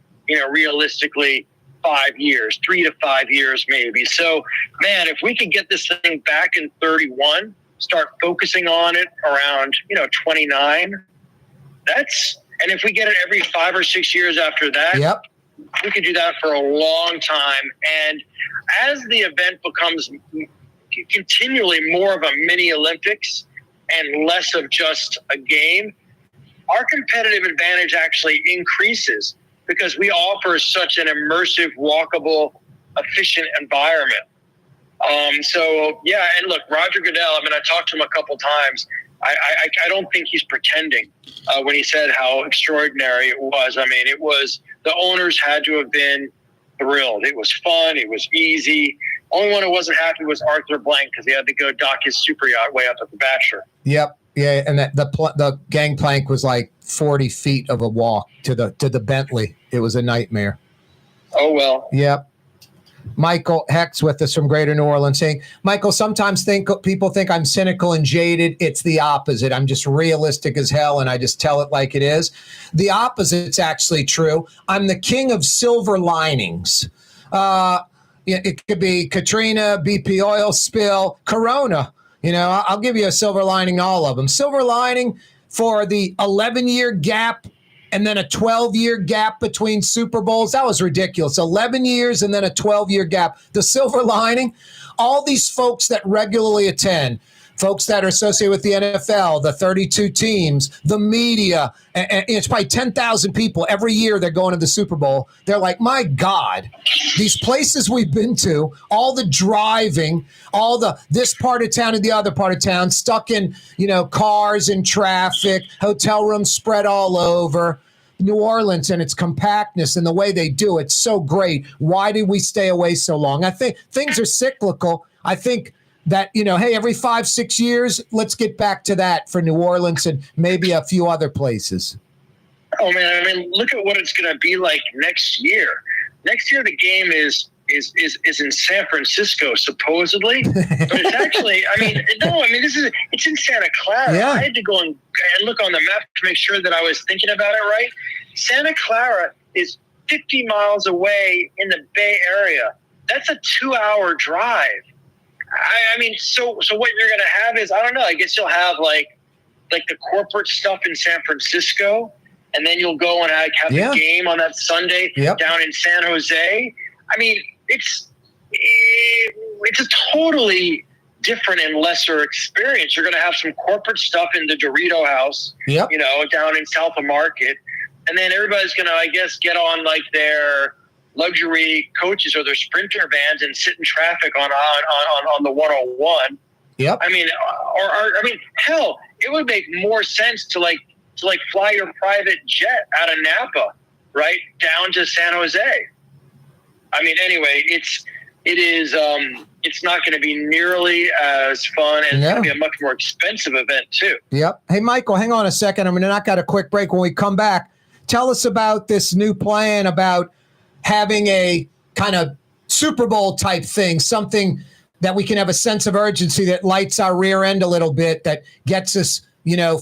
realistically 5 years, 3 to 5 years maybe. So, man, if we could get this thing back in 31, start focusing on it around, 29, and if we get it every 5 or 6 years after that, we could do that for a long time. And as the event becomes continually more of a mini Olympics and less of just a game, our competitive advantage actually increases because we offer such an immersive, walkable, efficient environment. And look, Roger Goodell, I mean, I talked to him a couple times. I don't think he's pretending when he said how extraordinary it was. I mean, the owners had to have been thrilled. It was fun. It was easy. Only one who wasn't happy was Arthur Blank because he had to go dock his super yacht way up at the Bachelor. Yep. Yeah, and the gangplank was like 40 feet of a walk to the Bentley. It was a nightmare. Oh, well. Yep. Michael Hecht's with us from Greater New Orleans saying, Michael, sometimes people think I'm cynical and jaded. It's the opposite. I'm just realistic as hell, and I just tell it like it is. The opposite's actually true. I'm the king of silver linings. It could be Katrina, BP oil spill, Corona. I'll give you a silver lining, all of them. Silver lining for the 11-year gap and then a 12-year gap between Super Bowls. That was ridiculous. 11 years and then a 12-year gap. The silver lining, all these folks that regularly attend, folks that are associated with the NFL, the 32 teams, the media, and it's probably 10,000 people every year they're going to the Super Bowl. They're like, my God, these places we've been to, all the driving, all the this part of town and the other part of town, stuck in, cars and traffic, hotel rooms spread all over. New Orleans and its compactness and the way they do it's so great. Why did we stay away so long? I think things are cyclical. I think that, hey, every 5-6 years, let's get back to that for New Orleans and maybe a few other places. Oh, man, I mean, look at what it's going to be like next year. Next year, the game is in San Francisco, supposedly. But it's actually, it's in Santa Clara. Yeah. I had to go and look on the map to make sure that I was thinking about it right. Santa Clara is 50 miles away in the Bay Area. That's a 2-hour drive. So what you're going to have is, I don't know, I guess you'll have like the corporate stuff in San Francisco, and then you'll go and have the game on that Sunday down in San Jose. I mean, it's a totally different and lesser experience. You're going to have some corporate stuff in the Dorito House, down in South of Market, and then everybody's going to, I guess, get on like their luxury coaches or their Sprinter vans and sit in traffic on the 101. Yep. Hell, it would make more sense to fly your private jet out of Napa, right, down to San Jose. Anyway, it's not going to be nearly as fun, and it's going to be a much more expensive event too. Yep. Hey, Michael, hang on a second. I'm going to knock out a quick break. When we come back, tell us about this new plan about having a kind of Super Bowl type thing, something that we can have a sense of urgency that lights our rear end a little bit, that gets us,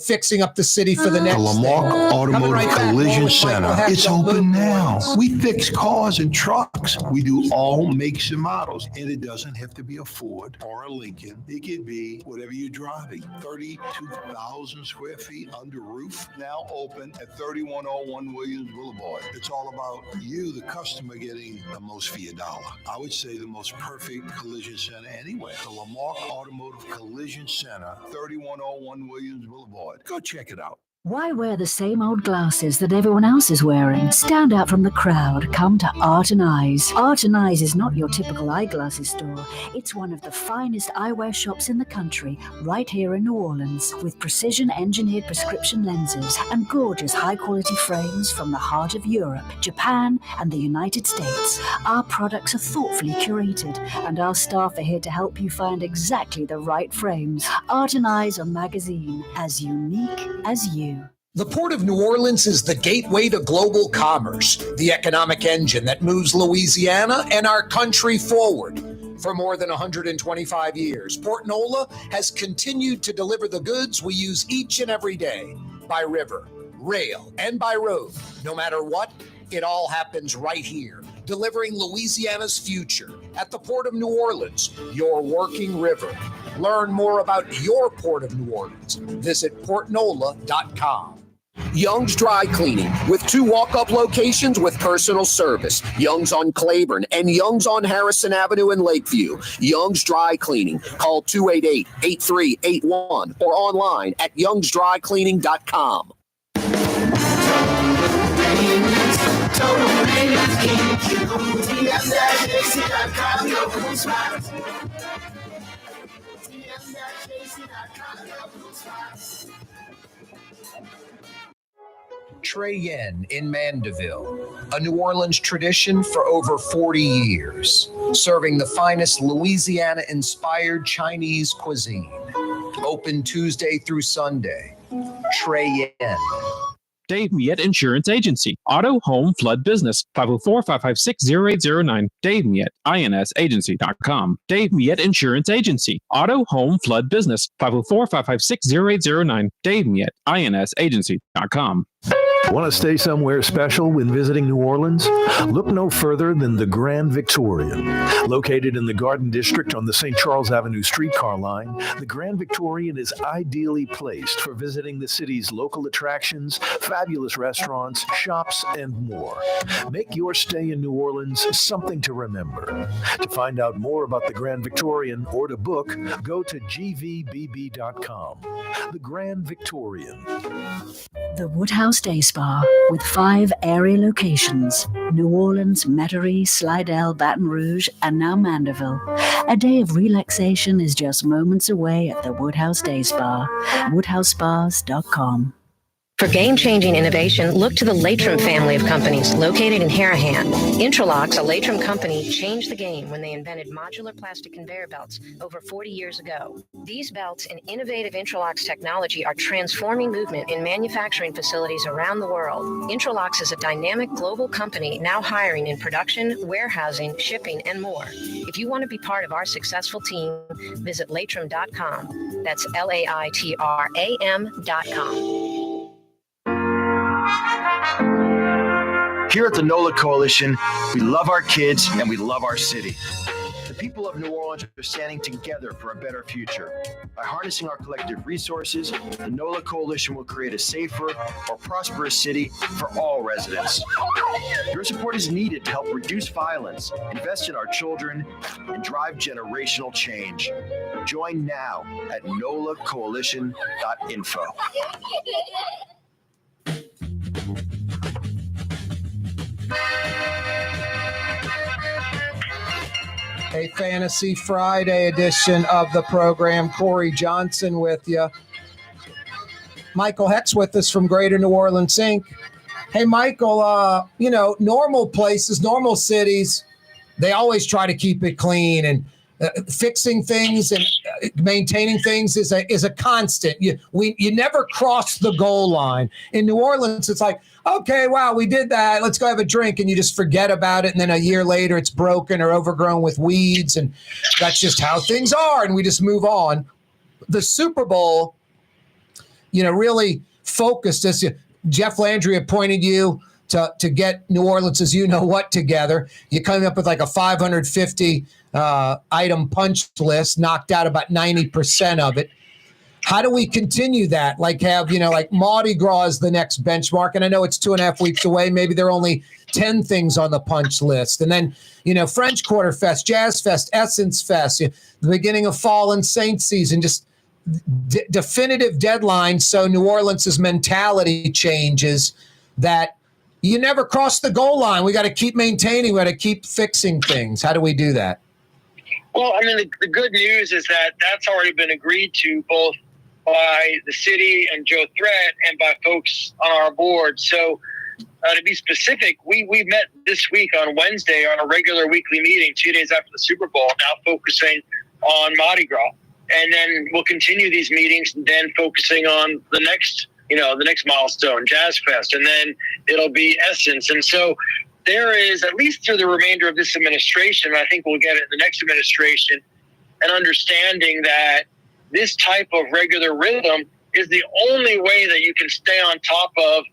fixing up the city for the next The Lamarck Automotive Collision Center. It's open now. We fix cars and trucks. We do all makes and models. And it doesn't have to be a Ford or a Lincoln. It could be whatever you're driving. 32,000 square feet under roof. Now open at 3101 Williams Boulevard. It's all about you, the customer, getting the most for your dollar. I would say the most perfect collision center anyway. The Lamarck Automotive Collision Center, 3101 Williams Boulevard. Go check it out. Why wear the same old glasses that everyone else is wearing? Stand out from the crowd. Come to Art and Eyes. Art and Eyes is not your typical eyeglasses store. It's one of the finest eyewear shops in the country, right here in New Orleans, with precision-engineered prescription lenses and gorgeous high-quality frames from the heart of Europe, Japan, and the United States. Our products are thoughtfully curated, and our staff are here to help you find exactly the right frames. Art and Eyes are magazine, as unique as you. The Port of New Orleans is the gateway to global commerce, the economic engine that moves Louisiana and our country forward. For more than 125 years, Port Nola has continued to deliver the goods we use each and every day, by river, rail, and by road. No matter what, it all happens right here, delivering Louisiana's future at the Port of New Orleans, your working river. Learn more about your Port of New Orleans. Visit portnola.com. Young's Dry Cleaning, with 2 walk-up locations with personal service. Young's on Claiborne and Young's on Harrison Avenue in Lakeview. Young's Dry Cleaning. Call 288-8381 or online at youngsdrycleaning.com. Trey Yen in Mandeville, a New Orleans tradition for over 40 years, serving the finest Louisiana-inspired Chinese cuisine. Open Tuesday through Sunday. Trey Yen. Dave Miette Insurance Agency. Auto, home, flood business. 504-556-0809. Dave Miette, INSagency.com. Dave Miette Insurance Agency. Auto, home, flood business. 504-556-0809. Dave Miette, INSagency.com. Want to stay somewhere special when visiting New Orleans? Look no further than the Grand Victorian. Located in the Garden District on the St. Charles Avenue streetcar line, the Grand Victorian is ideally placed for visiting the city's local attractions, fabulous restaurants, shops, and more. Make your stay in New Orleans something to remember. To find out more about the Grand Victorian or to book, go to gvbb.com. The Grand Victorian. The Woodhouse Day Spa, with 5 area locations: New Orleans, Metairie, Slidell, Baton Rouge, and now Mandeville. A day of relaxation is just moments away at the Woodhouse Day Spa. WoodhouseSpas.com. For game-changing innovation, look to the Latrim family of companies located in Harahan. Intralocks, a Latrim company, changed the game when they invented modular plastic conveyor belts over 40 years ago. These belts and innovative Intralocks technology are transforming movement in manufacturing facilities around the world. Intralocks is a dynamic global company now hiring in production, warehousing, shipping, and more. If you want to be part of our successful team, visit latrim.com. That's LAITRAM.com. Here at the NOLA Coalition, we love our kids and we love our city. The people of New Orleans are standing together for a better future. By harnessing our collective resources, the NOLA Coalition will create a safer, more prosperous city for all residents. Your support is needed to help reduce violence, invest in our children, and drive generational change. Join now at nolacoalition.info. A Fantasy Friday edition of the program. Corey Johnson with you. Michael Hecht's with us from Greater New Orleans Inc. Hey, Michael, normal places, normal cities, they always try to keep it clean, and fixing things and maintaining things is a constant. You never cross the goal line. In New Orleans, it's like, okay, wow, we did that. Let's go have a drink. And you just forget about it. And then a year later, it's broken or overgrown with weeds. And that's just how things are. And we just move on. The Super Bowl, really focused us. Jeff Landry appointed you to get New Orleans, as you know what, together. You come up with like a 550 item punch list, knocked out about 90% of it. How do we continue that? Like like Mardi Gras is the next benchmark. And I know it's 2.5 weeks away. Maybe there are only 10 things on the punch list. And then, French Quarter Fest, Jazz Fest, Essence Fest, the beginning of fall and Saint season, just definitive deadlines. So New Orleans' mentality changes that you never cross the goal line. We got to keep maintaining. We got to keep fixing things. How do we do that? Well, the good news is that that's already been agreed to both by the city and Joe Threat and by folks on our board. So to be specific, we met this week on Wednesday on a regular weekly meeting 2 days after the Super Bowl, now focusing on Mardi Gras. And then we'll continue these meetings, then focusing on the next milestone, Jazz Fest, and then it'll be Essence. And so there is, at least through the remainder of this administration, I think we'll get it in the next administration, an understanding that this type of regular rhythm is the only way that you can stay on top of,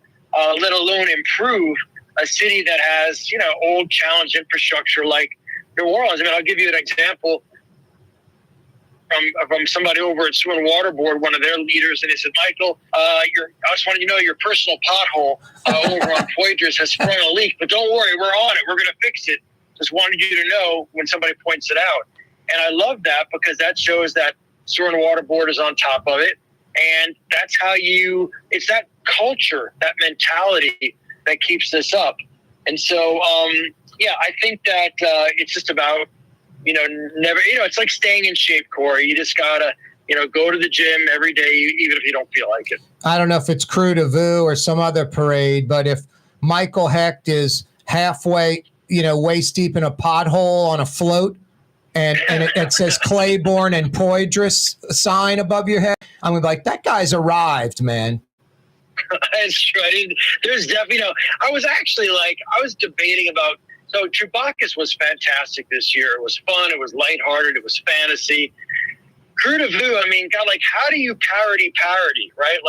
let alone improve, a city that has, old challenged infrastructure like New Orleans. I'll give you an example. from somebody over at Sewer and Water Board, one of their leaders, and he said, Michael, I just wanted you to know your personal pothole over on Poydras has sprung a leak, but don't worry, we're on it. We're going to fix it. Just wanted you to know when somebody points it out. And I love that because that shows that Sewer and Water Board is on top of it. And that's how it's that culture, that mentality that keeps this up. And so, I think that it's just about, it's like staying in shape, Corey. You just got to, go to the gym every day, even if you don't feel like it. I don't know if it's Crew de Vue or some other parade, but if Michael Hecht is halfway, waist deep in a pothole on a float and it says Claiborne and Poydras sign above your head, I'm going to be like, that guy's arrived, man. That's true. There's definitely, I was debating about, so Chewbacca's was fantastic this year. It was fun. It was lighthearted. It was fantasy. Crew de Vue, God, how do you parody, right?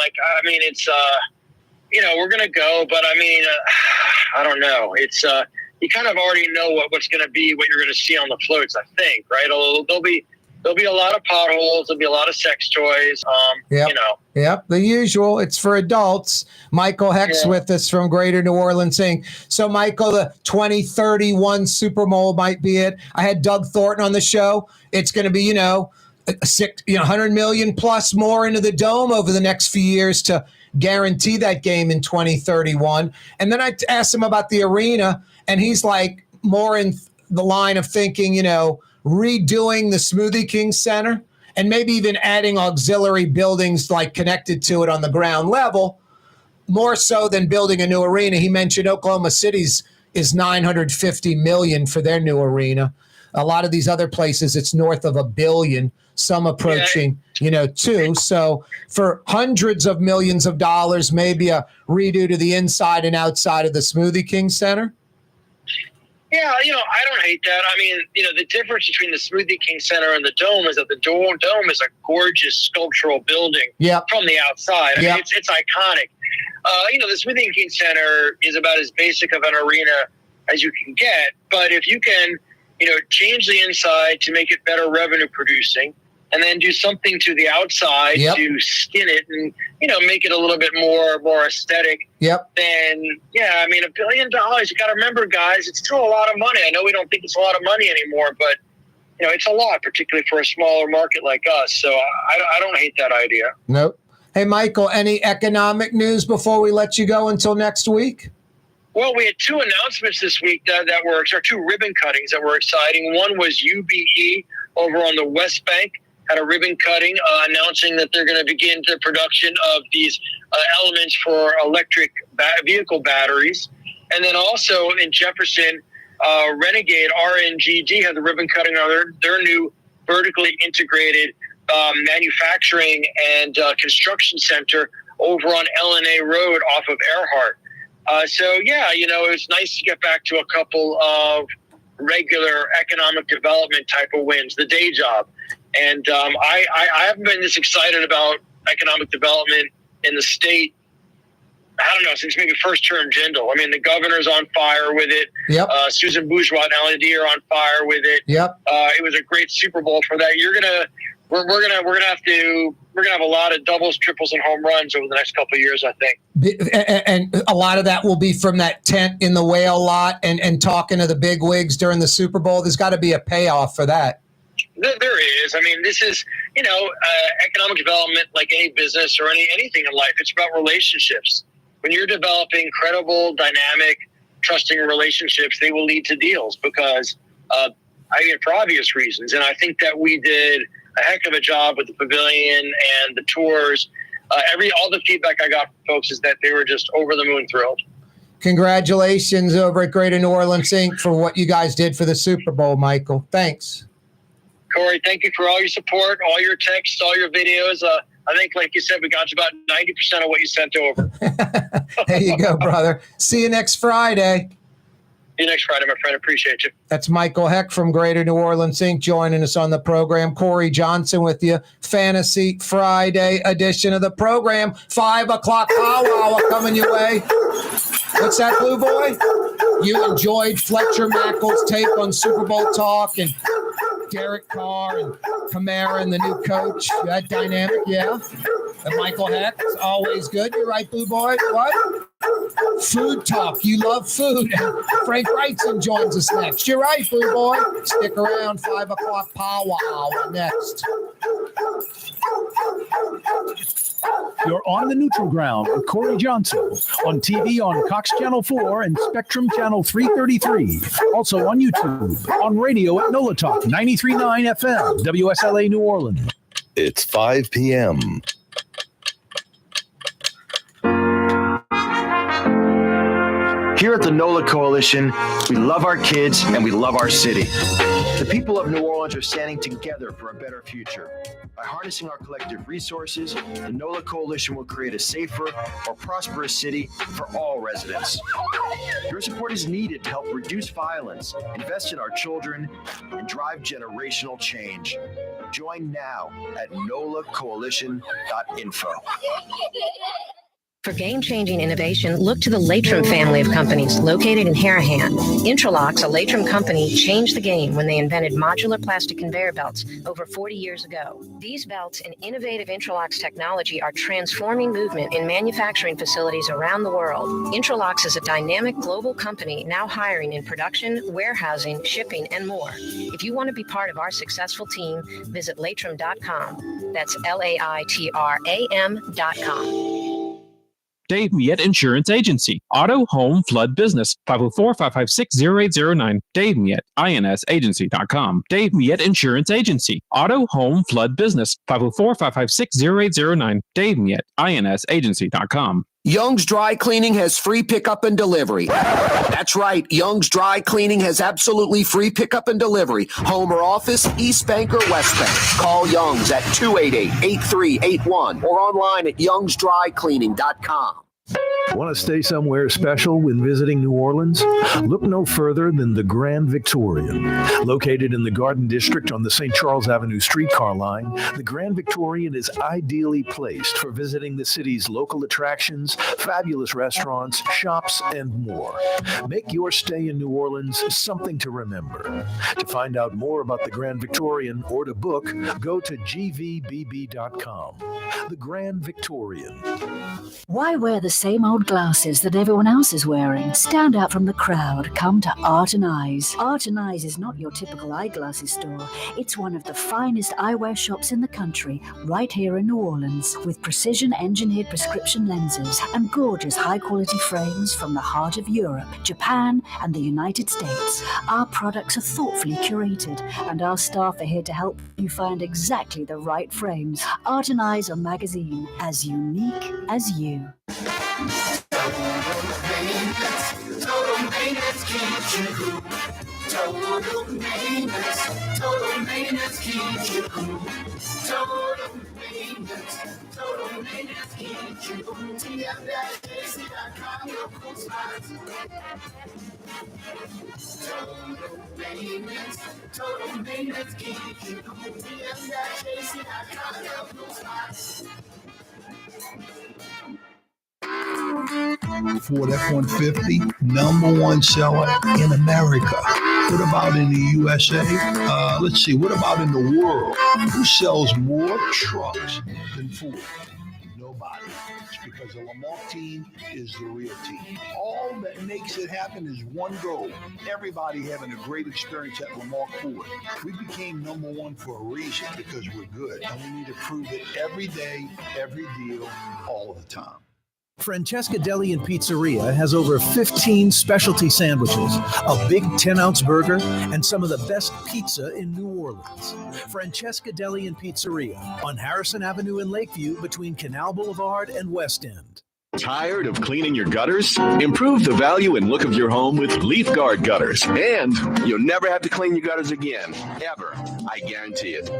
It's, we're going to go, but I don't know. It's, you kind of already know what's going to be, what you're going to see on the floats, I think, right? Although there'll be a lot of potholes. There'll be a lot of sex toys. Yep, the usual. It's for adults. Michael Hecht's with us from Greater New Orleans saying, so Michael, the 2031 Super Bowl might be it. I had Doug Thornton on the show. It's going to be, $100 million plus more into the dome over the next few years to guarantee that game in 2031. And then I asked him about the arena, and he's like more in the line of thinking, redoing the Smoothie King Center and maybe even adding auxiliary buildings like connected to it on the ground level, more so than building a new arena. He mentioned Oklahoma City's is $950 million for their new arena. A lot of these other places, it's north of $1 billion, some approaching, $2 billion. So for hundreds of millions of dollars, maybe a redo to the inside and outside of the Smoothie King Center. Yeah, I don't hate that. The difference between the Smoothie King Center and the Dome is that the Dome is a gorgeous sculptural building from the outside. It's iconic. The Smoothie King Center is about as basic of an arena as you can get. But if you can, change the inside to make it better revenue producing, and then do something to the outside to skin it and, make it a little bit more aesthetic. Then, $1 billion, you got to remember, guys, it's still a lot of money. I know we don't think it's a lot of money anymore, but, it's a lot, particularly for a smaller market like us. So I don't hate that idea. Nope. Hey, Michael, any economic news before we let you go until next week? Well, we had two announcements this week that were, or two ribbon cuttings that were exciting. One was UBE over on the West Bank had a ribbon cutting announcing that they're going to begin the production of these elements for electric vehicle batteries. And then also in Jefferson, Renegade RNGD had the ribbon cutting on their new vertically integrated manufacturing and construction center over on LNA Road off of Earhart. It was nice to get back to a couple of regular economic development type of wins, the day job. And I haven't been this excited about economic development in the state, I don't know, since maybe first term Jindal. The governor's on fire with it. Susan Bourgeois and LED are on fire with it. It was a great Super Bowl for that. We're gonna have a lot of doubles, triples, and home runs over the next couple of years, I think. And a lot of that will be from that tent in the whale lot and talking to the big wigs during the Super Bowl. There's got to be a payoff for that. There is. This is, economic development, like any business or anything in life. It's about relationships. When you're developing credible, dynamic, trusting relationships, they will lead to deals because, for obvious reasons. And I think that we did a heck of a job with the pavilion and the tours. All the feedback I got from folks is that they were just over the moon thrilled. Congratulations over at Greater New Orleans Inc. for what you guys did for the Super Bowl, Michael. Thanks. Corey, thank you for all your support, all your texts, all your videos. I think, like you said, we got you about 90% of what you sent over. There you go, brother. See you next Friday. See you next Friday, my friend. Appreciate you. That's Michael Hecht from Greater New Orleans Inc. joining us on the program. Corey Johnson with you. Fantasy Friday edition of the program. 5 o'clock powwow coming your way. What's that, Blue Boy? You enjoyed Fletcher Mackel's take on Super Bowl talk and Derek Carr and Kamara and the new coach. That dynamic, yeah. And Michael Hecht, always good. You're right, Boo Boy. What? Food talk. You love food. Frank Wrightson joins us next. You're right, Boo Boy. Stick around. 5 o'clock powwow next. You're on the neutral ground with Corey Johnson on TV on Cox Channel 4 and Spectrum Channel 333. Also on YouTube, on radio at NOLA Talk 93.9 FM, WSLA New Orleans. It's 5 p.m. Here at the NOLA Coalition, we love our kids and we love our city. The people of New Orleans are standing together for a better future. By harnessing our collective resources, the NOLA Coalition will create a safer, more prosperous city for all residents. Your support is needed to help reduce violence, invest in our children, and drive generational change. Join now at nolacoalition.info. For game-changing innovation, look to the Latrim family of companies located in Harahan. Intralocks, a Latrim company, changed the game when they invented modular plastic conveyor belts over 40 years ago. These belts and innovative Intralocks technology are transforming movement in manufacturing facilities around the world. Intralocks is a dynamic global company now hiring in production, warehousing, shipping, and more. If you want to be part of our successful team, visit latrim.com. That's LAITRAM.com. Dave Miette Insurance Agency. Auto, home, flood, business. 504-556-0809. Dave Miette, INSagency.com. Dave Miette Insurance Agency. Auto, home, flood, business. 504-556-0809. Dave Miette, INSagency.com. Young's Dry Cleaning has free pickup and delivery. That's right. Young's Dry Cleaning has absolutely free pickup and delivery. Home or office, East Bank or West Bank. Call Young's at 288-8381 or online at youngsdrycleaning.com. Want to stay somewhere special when visiting New Orleans? Look no further than the Grand Victorian. Located in the Garden District on the St. Charles Avenue streetcar line, the Grand Victorian is ideally placed for visiting the city's local attractions, fabulous restaurants, shops, and more. Make your stay in New Orleans something to remember. To find out more about the Grand Victorian or to book, go to gvbb.com. The Grand Victorian. Why wear the same old glasses that everyone else is wearing? Stand out from the crowd. Come to Art and Eyes. Art and Eyes is not your typical eyeglasses store. It's one of the finest eyewear shops in the country, right here in New Orleans, with precision-engineered prescription lenses and gorgeous high-quality frames from the heart of Europe, Japan, and the United States. Our products are thoughtfully curated, and our staff are here to help you find exactly the right frames. Art and Eyes on magazine, as unique as you. Total maintenance keeps you cool. Total maintenance keeps you cool. Total maintenance keeps you cool. TM-AC.com, your cool spots. Total maintenance keeps you cool. TM-AC.com, your cool spots. Ford F-150, #1 seller in America. What about in the USA? Let's see, what about in the world? Who sells more trucks than Ford? Nobody. It's because the Lamar team is the real team. All that makes it happen is one goal. Everybody having a great experience at Lamar Ford. We became #1 for a reason, because we're good. And we need to prove it every day, every deal, all the time. Francesca Deli and Pizzeria has over 15 specialty sandwiches, a big 10-ounce burger, and some of the best pizza in New Orleans. Francesca Deli and Pizzeria on Harrison Avenue in Lakeview between Canal Boulevard and West End. Tired of cleaning your gutters? Improve the value and look of your home with Leaf Guard gutters. And you'll never have to clean your gutters again, ever. I guarantee it.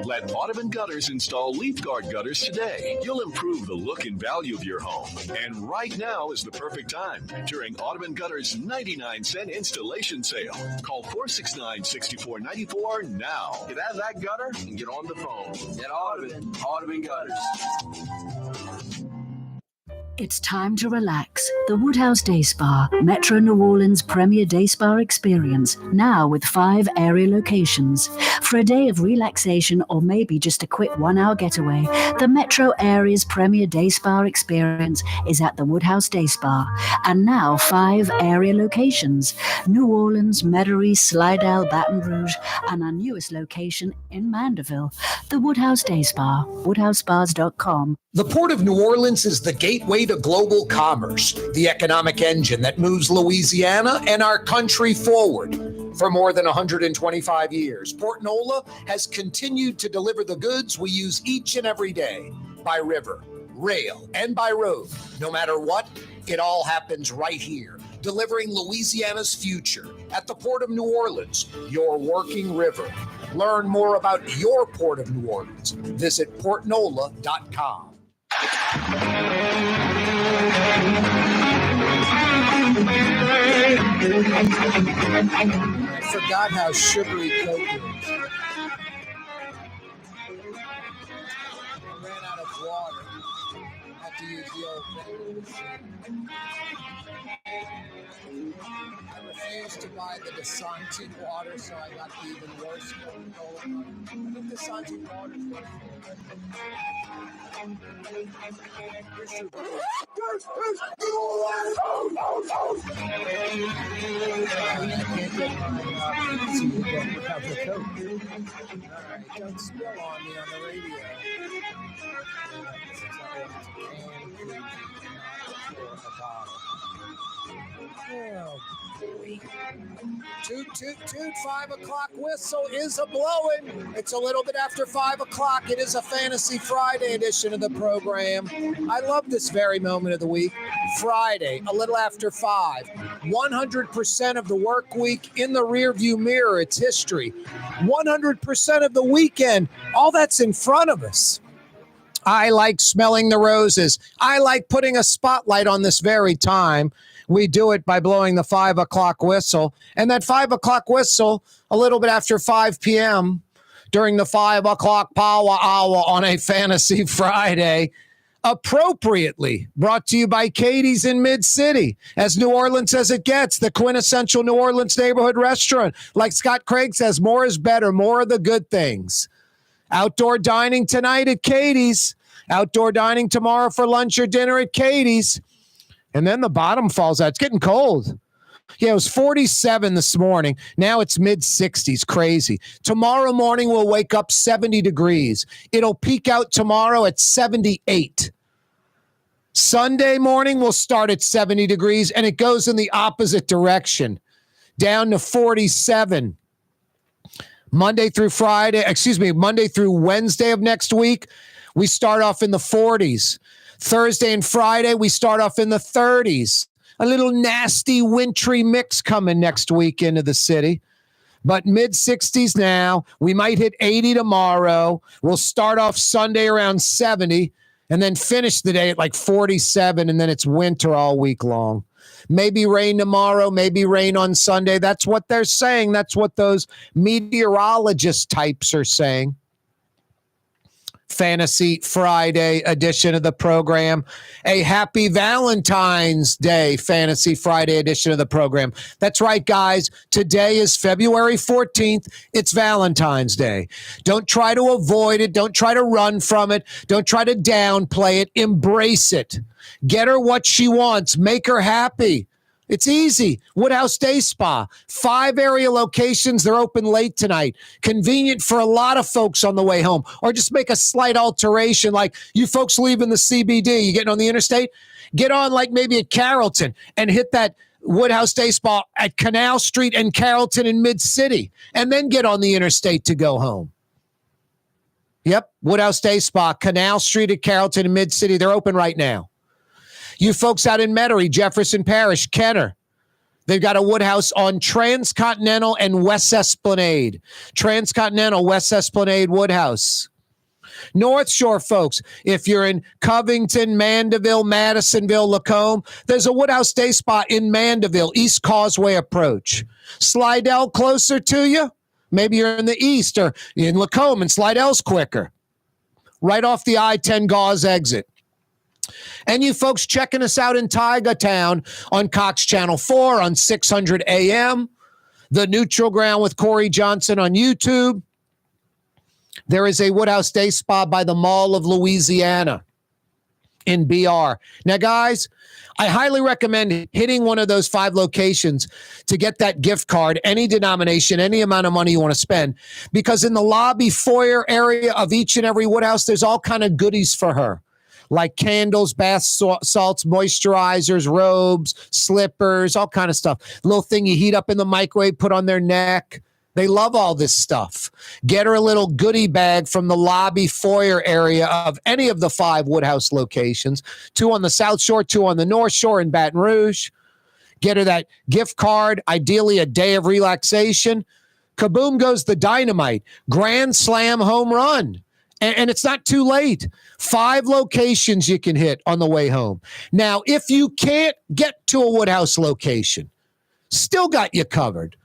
Let Audubon Gutters install Leaf Guard gutters today. You'll improve the look and value of your home. And right now is the perfect time during Audubon Gutters' 99-cent installation sale. Call 469-6494 now. Get out of that gutter and get on the phone. Get Audubon Gutters. It's time to relax. The Woodhouse Day Spa, Metro New Orleans' premier day spa experience, now with 5 area locations. For a day of relaxation or maybe just a quick 1-hour getaway, the Metro area's premier day spa experience is at the Woodhouse Day Spa. And now 5 area locations: New Orleans, Metairie, Slidell, Baton Rouge, and our newest location in Mandeville. The Woodhouse Day Spa, woodhousespas.com. The Port of New Orleans is the gateway to global commerce, the economic engine that moves Louisiana and our country forward. For more than 125 years, Port Nola has continued to deliver the goods we use each and every day, by river, rail, and by road. No matter what, it all happens right here, delivering Louisiana's future at the Port of New Orleans, your working river. Learn more about your Port of New Orleans. Visit portnola.com. I forgot how sugary Coke is. I ran out of water. Had to use the old thing. I refused to buy the Dasani water, so I got the even worse Coca-Cola. I think Dasani water is what don't spill on me on the radio. Oh, boy. Toot, toot, toot. 5 o'clock whistle is a blowing. It's a little bit after 5 o'clock. It is a Fantasy Friday edition of the program. I love this very moment of the week. Friday, a little after 5. 100% of the work week in the rearview mirror. It's history. 100% of the weekend. All that's in front of us. I like smelling the roses. I like putting a spotlight on this very time. We do it by blowing the 5 o'clock whistle. And that 5 o'clock whistle, a little bit after 5 p.m., during the 5 o'clock power hour on a Fantasy Friday, appropriately brought to you by Katie's in Mid-City. As New Orleans as it gets, the quintessential New Orleans neighborhood restaurant. Like Scott Craig says, more is better, more of the good things. Outdoor dining tonight at Katie's. Outdoor dining tomorrow for lunch or dinner at Katie's. And then the bottom falls out. It's getting cold. Yeah, it was 47 this morning. Now it's mid-60s. Crazy. Tomorrow morning we'll wake up 70 degrees. It'll peak out tomorrow at 78. Sunday morning we'll start at 70 degrees, and it goes in the opposite direction, down to 47. Monday through Wednesday of next week, we start off in the 40s. Thursday and Friday, we start off in the 30s. A little nasty, wintry mix coming next week into the city. But mid-60s now. We might hit 80 tomorrow. We'll start off Sunday around 70 and then finish the day at like 47, and then it's winter all week long. Maybe rain tomorrow, maybe rain on Sunday. That's what they're saying. That's what those meteorologist types are saying. Fantasy Friday edition of the program. A happy Valentine's Day Fantasy Friday edition of the program. That's right, guys. Today is February 14th. It's Valentine's Day. Don't try to avoid it. Don't try to run from it. Don't try to downplay it. Embrace it. Get her what she wants. Make her happy. It's easy. Woodhouse Day Spa. 5 area locations. They're open late tonight. Convenient for a lot of folks on the way home. Or just make a slight alteration, like you folks leaving the CBD. You getting on the interstate? Get on like maybe at Carrollton and hit that Woodhouse Day Spa at Canal Street and Carrollton in Mid-City. And then get on the interstate to go home. Yep. Woodhouse Day Spa, Canal Street at Carrollton in Mid-City. They're open right now. You folks out in Metairie, Jefferson Parish, Kenner, they've got a Woodhouse on Transcontinental and West Esplanade. Transcontinental, West Esplanade, Woodhouse. North Shore folks, if you're in Covington, Mandeville, Madisonville, Lacombe, there's a Woodhouse Day Spa in Mandeville, East Causeway approach. Slidell closer to you? Maybe you're in the east or in Lacombe, and Slidell's quicker. Right off the I-10 Gauze exit. And you folks checking us out in Taiga Town on Cox Channel 4 on 600 AM. The Neutral Ground with Corey Johnson on YouTube. There is a Woodhouse Day Spa by the Mall of Louisiana in BR. Now, guys, I highly recommend hitting one of those 5 locations to get that gift card, any denomination, any amount of money you want to spend, because in the lobby foyer area of each and every Woodhouse, there's all kind of goodies for her, like candles, bath salts, moisturizers, robes, slippers, all kind of stuff. Little thing you heat up in the microwave, put on their neck. They love all this stuff. Get her a little goodie bag from the lobby foyer area of any of the 5 Woodhouse locations, 2 on the South Shore, 2 on the North Shore in Baton Rouge. Get her that gift card, ideally a day of relaxation. Kaboom goes the dynamite. Grand slam home run. And it's not too late. 5 locations you can hit on the way home. Now, if you can't get to a Woodhouse location, still got you covered.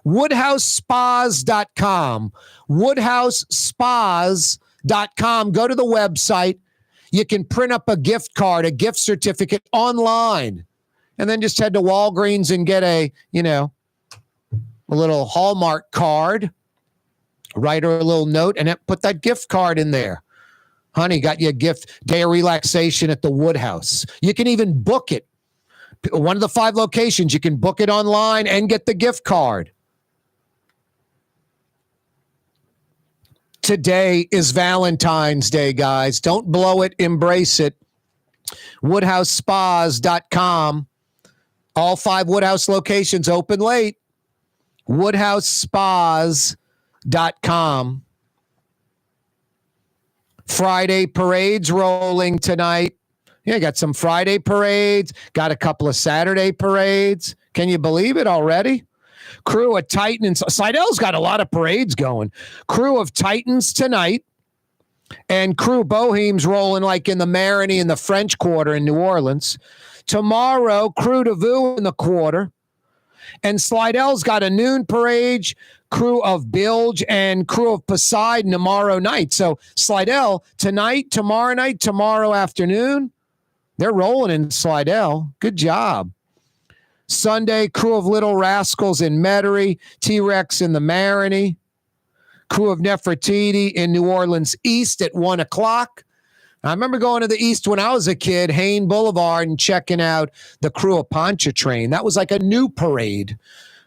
WoodhouseSpas.com. WoodhouseSpas.com. Go to the website. You can print up a gift card, a gift certificate online, and then just head to Walgreens and get a little Hallmark card. Write her a little note and put that gift card in there. Honey, got you a gift, day of relaxation at the Woodhouse. You can even book it. One of the 5 locations, you can book it online and get the gift card. Today is Valentine's Day, guys. Don't blow it. Embrace it. WoodhouseSpas.com. All 5 Woodhouse locations open late. WoodhouseSpas.com. Friday parades rolling tonight. Yeah, got some Friday parades. Got a couple of Saturday parades. Can you believe it already? Crew of Titans. Slidell's got a lot of parades going. Crew of Titans tonight. And Crew Bohem's rolling like in the Marigny and the French Quarter in New Orleans. Tomorrow, Crew de Vue in the Quarter. And Slidell's got a noon parade, Crew of Bilge, and Crew of Poseidon tomorrow night. So Slidell tonight, tomorrow night, tomorrow afternoon. They're rolling in Slidell. Good job. Sunday, Crew of Little Rascals in Metairie, T-Rex in the Marigny, Crew of Nefertiti in New Orleans East at 1 o'clock. I remember going to the East when I was a kid, Hain Boulevard, and checking out the Crew of Pontchartrain. That was like a new parade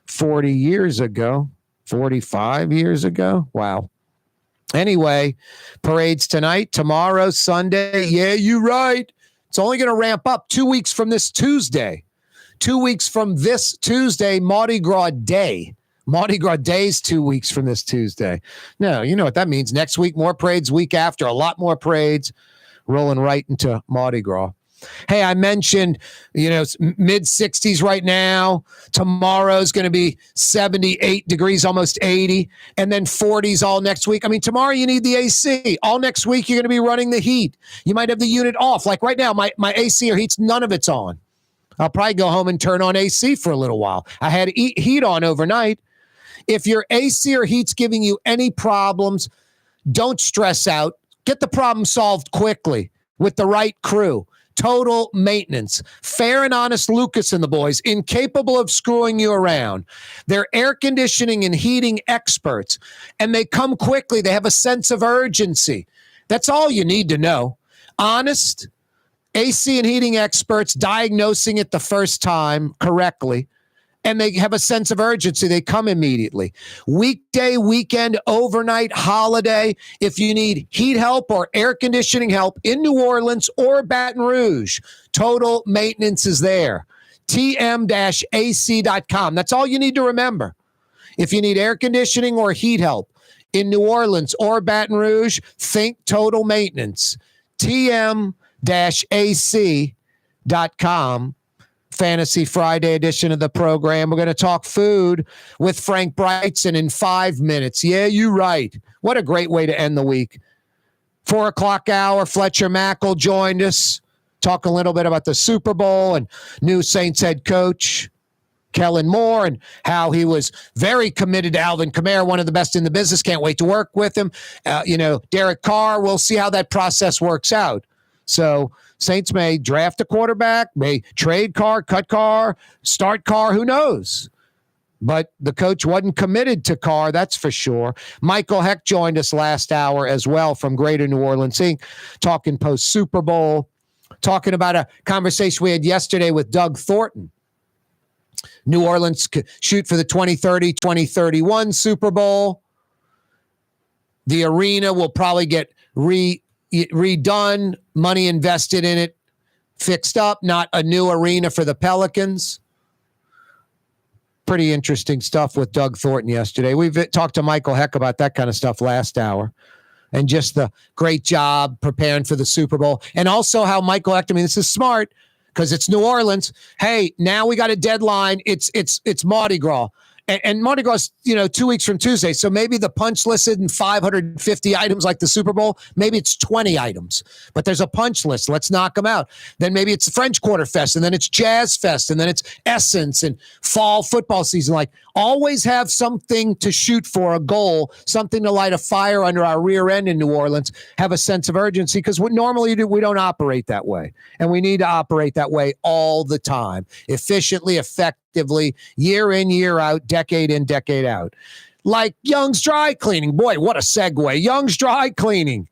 40 years ago, 45 years ago. Wow. Anyway, parades tonight, tomorrow, Sunday. Yeah, you're right. It's only going to ramp up 2 weeks from this Tuesday. 2 weeks from this Tuesday, Mardi Gras Day. Mardi Gras Day's 2 weeks from this Tuesday. No, you know what that means. Next week, more parades. Week after, a lot more parades. Rolling right into Mardi Gras. Hey, I mentioned, mid 60s right now. Tomorrow's going to be 78 degrees, almost 80, and then 40s all next week. I mean, tomorrow you need the AC. All next week you're going to be running the heat. You might have the unit off. Like right now, my AC or heat's, none of it's on. I'll probably go home and turn on AC for a little while. I had heat on overnight. If your AC or heat's giving you any problems, don't stress out. Get the problem solved quickly with the right crew. Total Maintenance. Fair and honest Lucas and the boys, incapable of screwing you around. They're air conditioning and heating experts, and they come quickly. They have a sense of urgency. That's all you need to know. Honest AC and heating experts diagnosing it the first time correctly, and they have a sense of urgency. They come immediately. Weekday, weekend, overnight, holiday. If you need heat help or air conditioning help in New Orleans or Baton Rouge, Total Maintenance is there. tm-ac.com. That's all you need to remember. If you need air conditioning or heat help in New Orleans or Baton Rouge, think Total Maintenance. tm-ac.com. Fantasy Friday edition of the program. We're going to talk food with Frank Brigsten in 5 minutes. Yeah, you're right. What a great way to end the week. 4 o'clock hour, Fletcher Mackel joined us, talking a little bit about the Super Bowl and new Saints head coach Kellen Moore and how he was very committed to Alvin Kamara, one of the best in the business. Can't wait to work with him. Derek Carr, we'll see how that process works out. So Saints may draft a quarterback, may trade Carr, cut Carr, start Carr, who knows? But the coach wasn't committed to Carr, that's for sure. Michael Hecht joined us last hour as well from Greater New Orleans Inc., talking post-Super Bowl, talking about a conversation we had yesterday with Doug Thornton. New Orleans shoot for the 2030-2031 Super Bowl. The arena will probably get redone, money invested in it, fixed up, not a new arena for the Pelicans. Pretty interesting stuff with Doug Thornton yesterday. We've talked to Michael Hecht about that kind of stuff last hour, and just the great job preparing for the Super Bowl. And also how Michael Hecht, I mean, this is smart because it's New Orleans. Hey, now we got a deadline. It's Mardi Gras. And Mardi Gras, 2 weeks from Tuesday. So maybe the punch list isn't 550 items like the Super Bowl. Maybe it's 20 items. But there's a punch list. Let's knock them out. Then maybe it's the French Quarter Fest, and then it's Jazz Fest, and then it's Essence and fall football season. Like, always have something to shoot for, a goal, something to light a fire under our rear end in New Orleans, have a sense of urgency, because what normally we don't operate that way. And we need to operate that way all the time, efficiently, effectively, year in, year out, decade in, decade out. Like Young's Dry Cleaning. Boy, what a segue. Young's Dry Cleaning.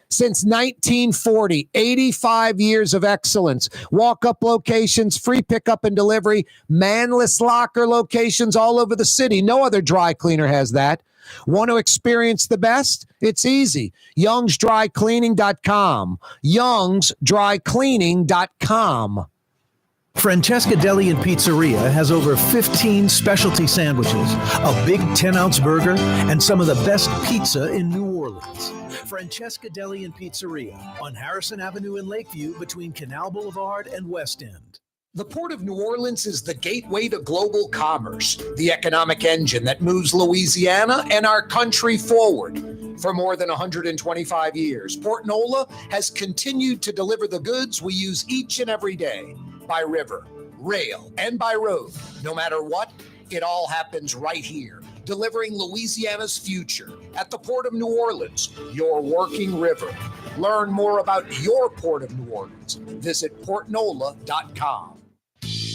Since 1940, 85 years of excellence. Walk-up locations, free pickup and delivery, manless locker locations all over the city. No other dry cleaner has that. Want to experience the best? It's easy. YoungsDryCleaning.com. YoungsDryCleaning.com. Francesca Deli and Pizzeria has over 15 specialty sandwiches, a big 10-ounce burger, and some of the best pizza in New Orleans. Francesca Deli and Pizzeria on Harrison Avenue in Lakeview between Canal Boulevard and West End. The Port of New Orleans is the gateway to global commerce, the economic engine that moves Louisiana and our country forward. For more than 125 years, Port Nola has continued to deliver the goods we use each and every day. By river, rail, and by road. No matter what, it all happens right here, delivering Louisiana's future at the Port of New Orleans, your working river. Learn more about your Port of New Orleans. Visit portnola.com.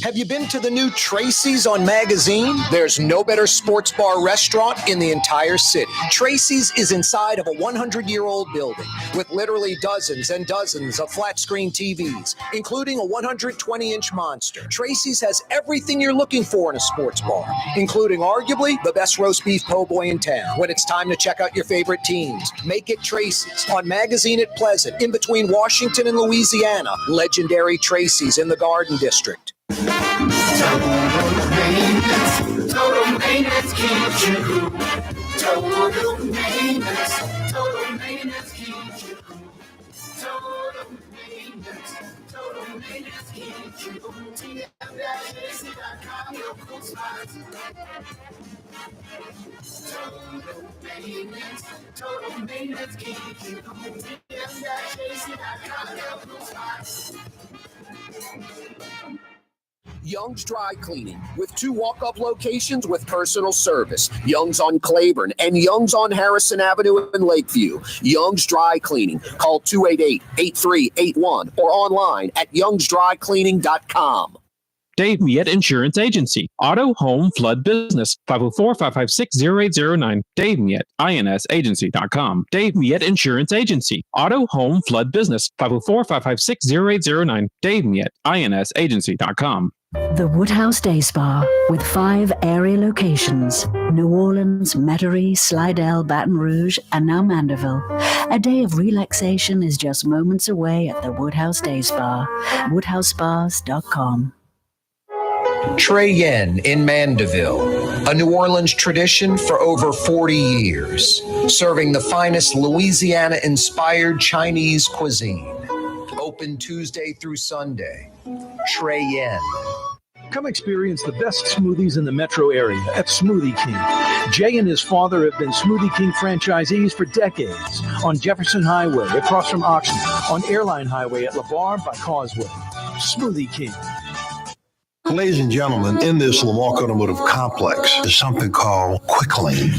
Have you been to the new Tracy's on Magazine? There's no better sports bar restaurant in the entire city. Tracy's is inside of a 100-year-old building with literally dozens and dozens of flat-screen TVs, including a 120-inch monster. Tracy's has everything you're looking for in a sports bar, including arguably the best roast beef po' boy in town. When it's time to check out your favorite teams, make it Tracy's on Magazine at Pleasant, in between Washington and Louisiana. Legendary Tracy's in the Garden District. Total maintenance keeps you cool. Total maintenance keeps you cool. Total maintenance keeps you cool. TM-AC.com, your cool spots. Total maintenance keeps you cool. TM-AC.com, your cool spots. Young's Dry Cleaning, with 2 walk-up locations with personal service. Young's on Claiborne and Young's on Harrison Avenue in Lakeview. Young's Dry Cleaning. Call 288-8381 or online at youngsdrycleaning.com. Dave Miette Insurance Agency. Auto, home, flood, business. 504-556-0809. Dave Miette, INSagency.com. Dave Miette Insurance Agency. Auto, home, flood, business. 504-556-0809. Dave Miette, INSagency.com. The Woodhouse Day Spa, with 5 area locations: New Orleans, Metairie, Slidell, Baton Rouge, and now Mandeville. A day of relaxation is just moments away at the Woodhouse Day Spa. WoodhouseSpas.com. Trey Yen in Mandeville, a New Orleans tradition for over 40 years, serving the finest Louisiana-inspired Chinese cuisine. Open Tuesday through Sunday. Trey Yen. Come experience the best smoothies in the metro area at Smoothie King. Jay and his father have been Smoothie King franchisees for decades. On Jefferson Highway, across from Oxnard, on Airline Highway at LeVar by Causeway. Smoothie King. Ladies and gentlemen, in this Lamar Automotive Complex is something called Quick Lane.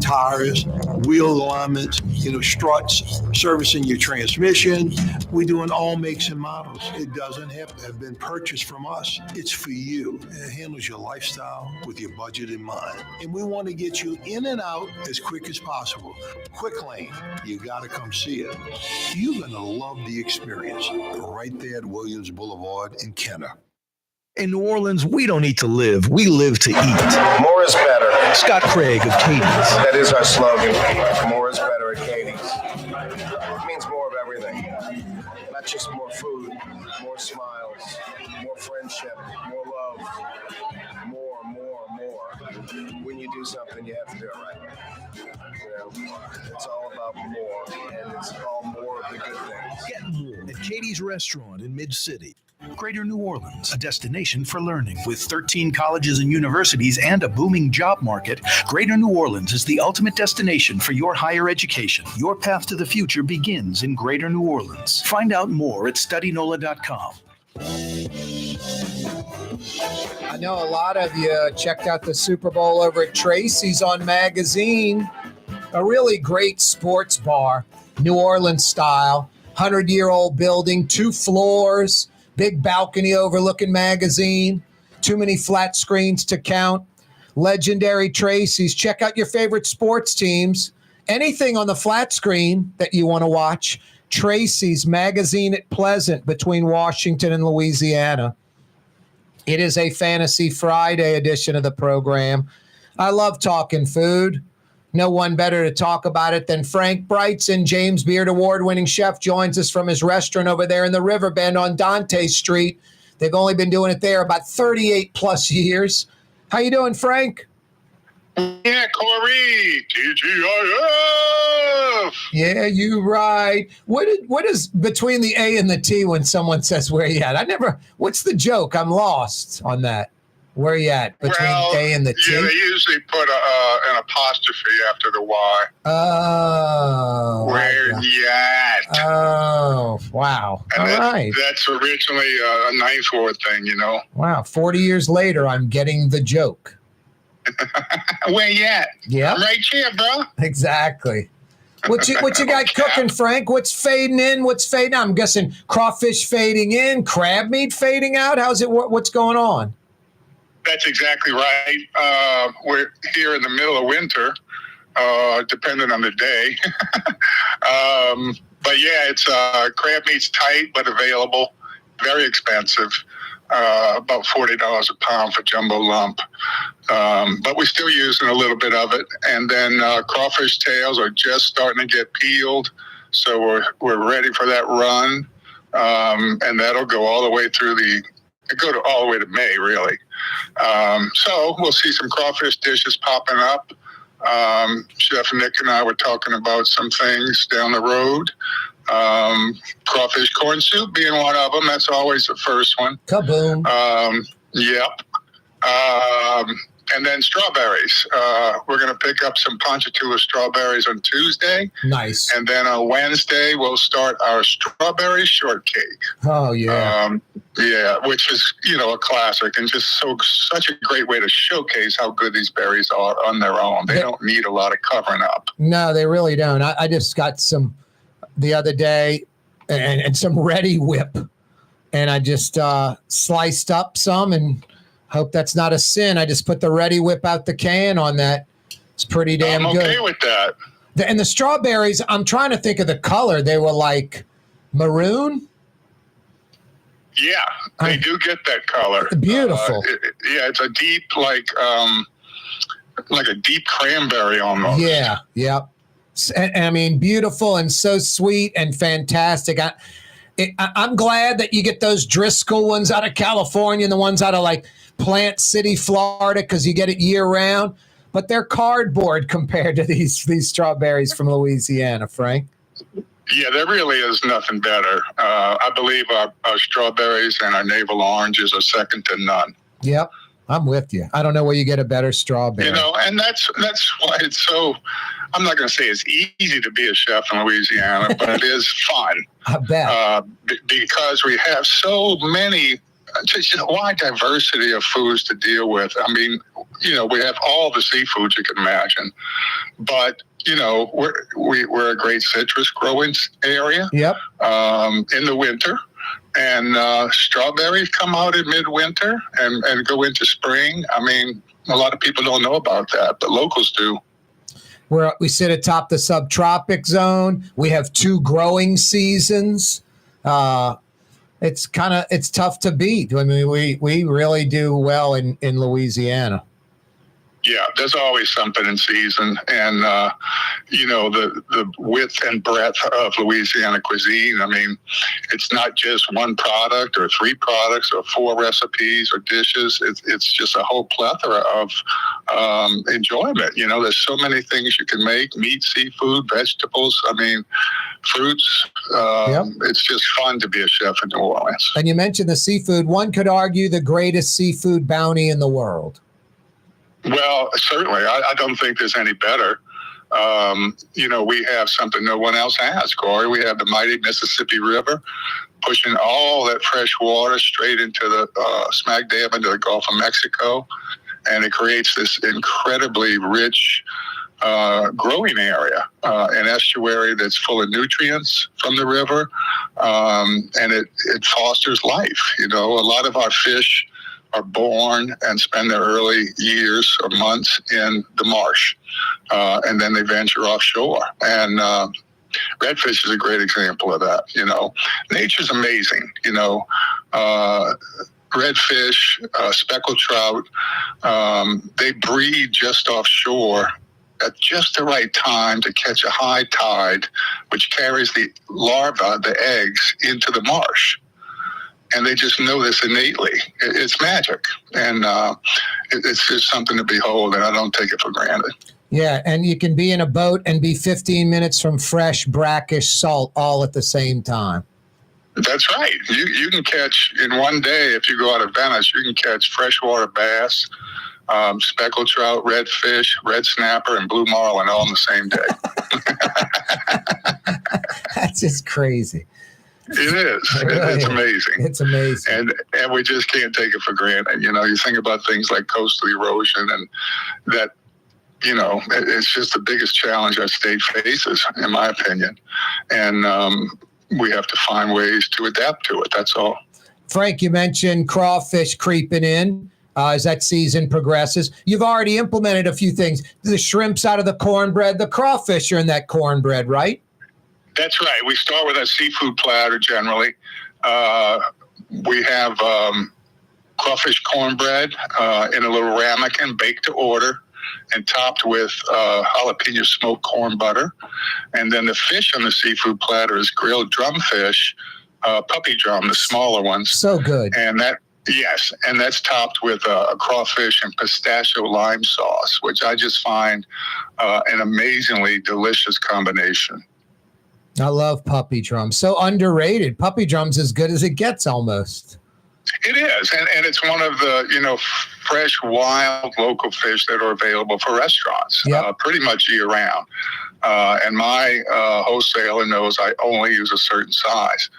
Tires, wheel alignments, struts, servicing your transmission. We do in all makes and models. It doesn't have to have been purchased from us. It's for you. It handles your lifestyle with your budget in mind. And we want to get you in and out as quick as possible. Quick Lane, you got to come see it. You're going to love the experience right there at Williams Boulevard in Kenner. In New Orleans, we don't eat to live. We live to eat. More is better. Scott Craig of Katie's. That is our slogan. More is better at Katie's. It means more of everything. Not just more food, more smiles, more friendship, more love, more. When you do something, you have to do it right. It's all about more, and it's all more of the good things. Get more at Katie's Restaurant in Mid-City. Greater New Orleans, a destination for learning. With 13 colleges and universities and a booming job market, Greater New Orleans is the ultimate destination for your higher education. Your path to the future begins in Greater New Orleans. Find out more at studynola.com. I know a lot of you checked out the Super Bowl over at Tracy's on Magazine. A really great sports bar, New Orleans style, 100-year-old building, 2 floors, big balcony overlooking Magazine, too many flat screens to count. Legendary Tracy's. Check out your favorite sports teams. Anything on the flat screen that you want to watch. Tracy's Magazine at Pleasant between Washington and Louisiana. It is a Fantasy Friday edition of the program. I love talking food. No one better to talk about it than Frank Brigsten, James Beard Award-winning chef, joins us from his restaurant over there in the Riverbend on Dante Street. They've only been doing it there about 38 plus years. How you doing, Frank? Yeah, Corey, TGIF. Yeah, you right. What is between the A and the T when someone says where you at? What's the joke? I'm lost on that. Where you at? Between A and the T? Yeah, they usually put an apostrophe after the Y. Oh. Where you at? Oh, wow. And all right. That's originally a Ninth Ward thing, Wow, 40 years later, I'm getting the joke. Where you at? Yeah. I'm right here, bro. Exactly. What you got cooking, Frank? What's fading in? What's fading out? I'm guessing crawfish fading in, crab meat fading out. How's it? What's going on? That's exactly right. We're here in the middle of winter, depending on the day. But yeah, it's crab meat's tight but available. Very expensive. About $40 a pound for jumbo lump. But we're still using a little bit of it. And then crawfish tails are just starting to get peeled. So we're ready for that run. And that'll go all the way through all the way to May, really. So we'll see some crawfish dishes popping up. Chef Nick and I were talking about some things down the road. Crawfish corn soup being one of them. That's always the first one. Kaboom. Yep. And then strawberries. We're going to pick up some Ponchatoula strawberries on Tuesday. Nice. And then on Wednesday, we'll start our strawberry shortcake. Oh, yeah. Yeah, which is, a classic and just such a great way to showcase how good these berries are on their own. They don't need a lot of covering up. No, they really don't. I just got some the other day and some Ready Whip. And I just sliced up some and hope that's not a sin. I just put the Ready Whip out the can on that. It's pretty damn good. I'm okay with that. And the strawberries, I'm trying to think of the color. They were like maroon. Yeah, they do get that color. Beautiful. It's a deep, like a deep cranberry almost. Yeah, yep. And I mean, beautiful and so sweet and fantastic. I'm glad that you get those Driscoll ones out of California and the ones out of like Plant City, Florida, because you get it year round. But they're cardboard compared to these strawberries from Louisiana, Frank. Yeah, there really is nothing better. I believe our strawberries and our navel oranges are second to none. Yep, I'm with you. I don't know where you get a better strawberry. And that's why it's so. I'm not going to say it's easy to be a chef in Louisiana, but it is fun. I bet. Because we have so many just a wide diversity of foods to deal with. I mean, we have all the seafoods you can imagine, but we're a great citrus growing area. Yep. In the winter, and strawberries come out in midwinter and go into spring. I mean, a lot of people don't know about that, but locals do. We sit atop the subtropic zone. We have 2 growing seasons. It's tough to beat. I mean, we really do well in Louisiana. Yeah, there's always something in season, and the width and breadth of Louisiana cuisine. I mean, it's not just one product or 3 products or 4 recipes or dishes. It's just a whole plethora of enjoyment. There's so many things you can make: meat, seafood, vegetables. I mean, fruits. Yep. It's just fun to be a chef in New Orleans. And you mentioned the seafood. One could argue the greatest seafood bounty in the world. Well, certainly. I don't think there's any better. We have something no one else has, Corey. We have the mighty Mississippi River pushing all that fresh water straight into the smack dab into the Gulf of Mexico. And it creates this incredibly rich growing area, an estuary that's full of nutrients from the river. And it fosters life. A lot of our fish are born and spend their early years or months in the marsh, and then they venture offshore. And redfish is a great example of that. Nature's amazing. Redfish, speckled trout, they breed just offshore at just the right time to catch a high tide, which carries the larva, the eggs, into the marsh. And they just know this innately. It's magic. And it's just something to behold, and I don't take it for granted. Yeah, and you can be in a boat and be 15 minutes from fresh, brackish salt all at the same time. That's right. You can catch, in one day, if you go out of Venice, you can catch freshwater bass, speckled trout, redfish, red snapper, and blue marlin all in the same day. That's just crazy. It is. It's amazing. It's amazing. And we just can't take it for granted. You think about things like coastal erosion, and that, it's just the biggest challenge our state faces, in my opinion. And we have to find ways to adapt to it. That's all. Frank, you mentioned crawfish creeping in as that season progresses. You've already implemented a few things. The shrimp's out of the cornbread. The crawfish are in that cornbread, right? That's right. We start with a seafood platter generally. We have crawfish cornbread in a little ramekin, baked to order, and topped with jalapeno smoked corn butter. And then the fish on the seafood platter is grilled drumfish, puppy drum, the smaller ones. So good. And that's topped with a crawfish and pistachio lime sauce, which I just find an amazingly delicious combination. I love puppy drums. So underrated. Puppy drums as good as it gets almost. It is. And it's one of the, fresh, wild, local fish that are available for restaurants pretty much year round. And my wholesaler knows I only use a certain size.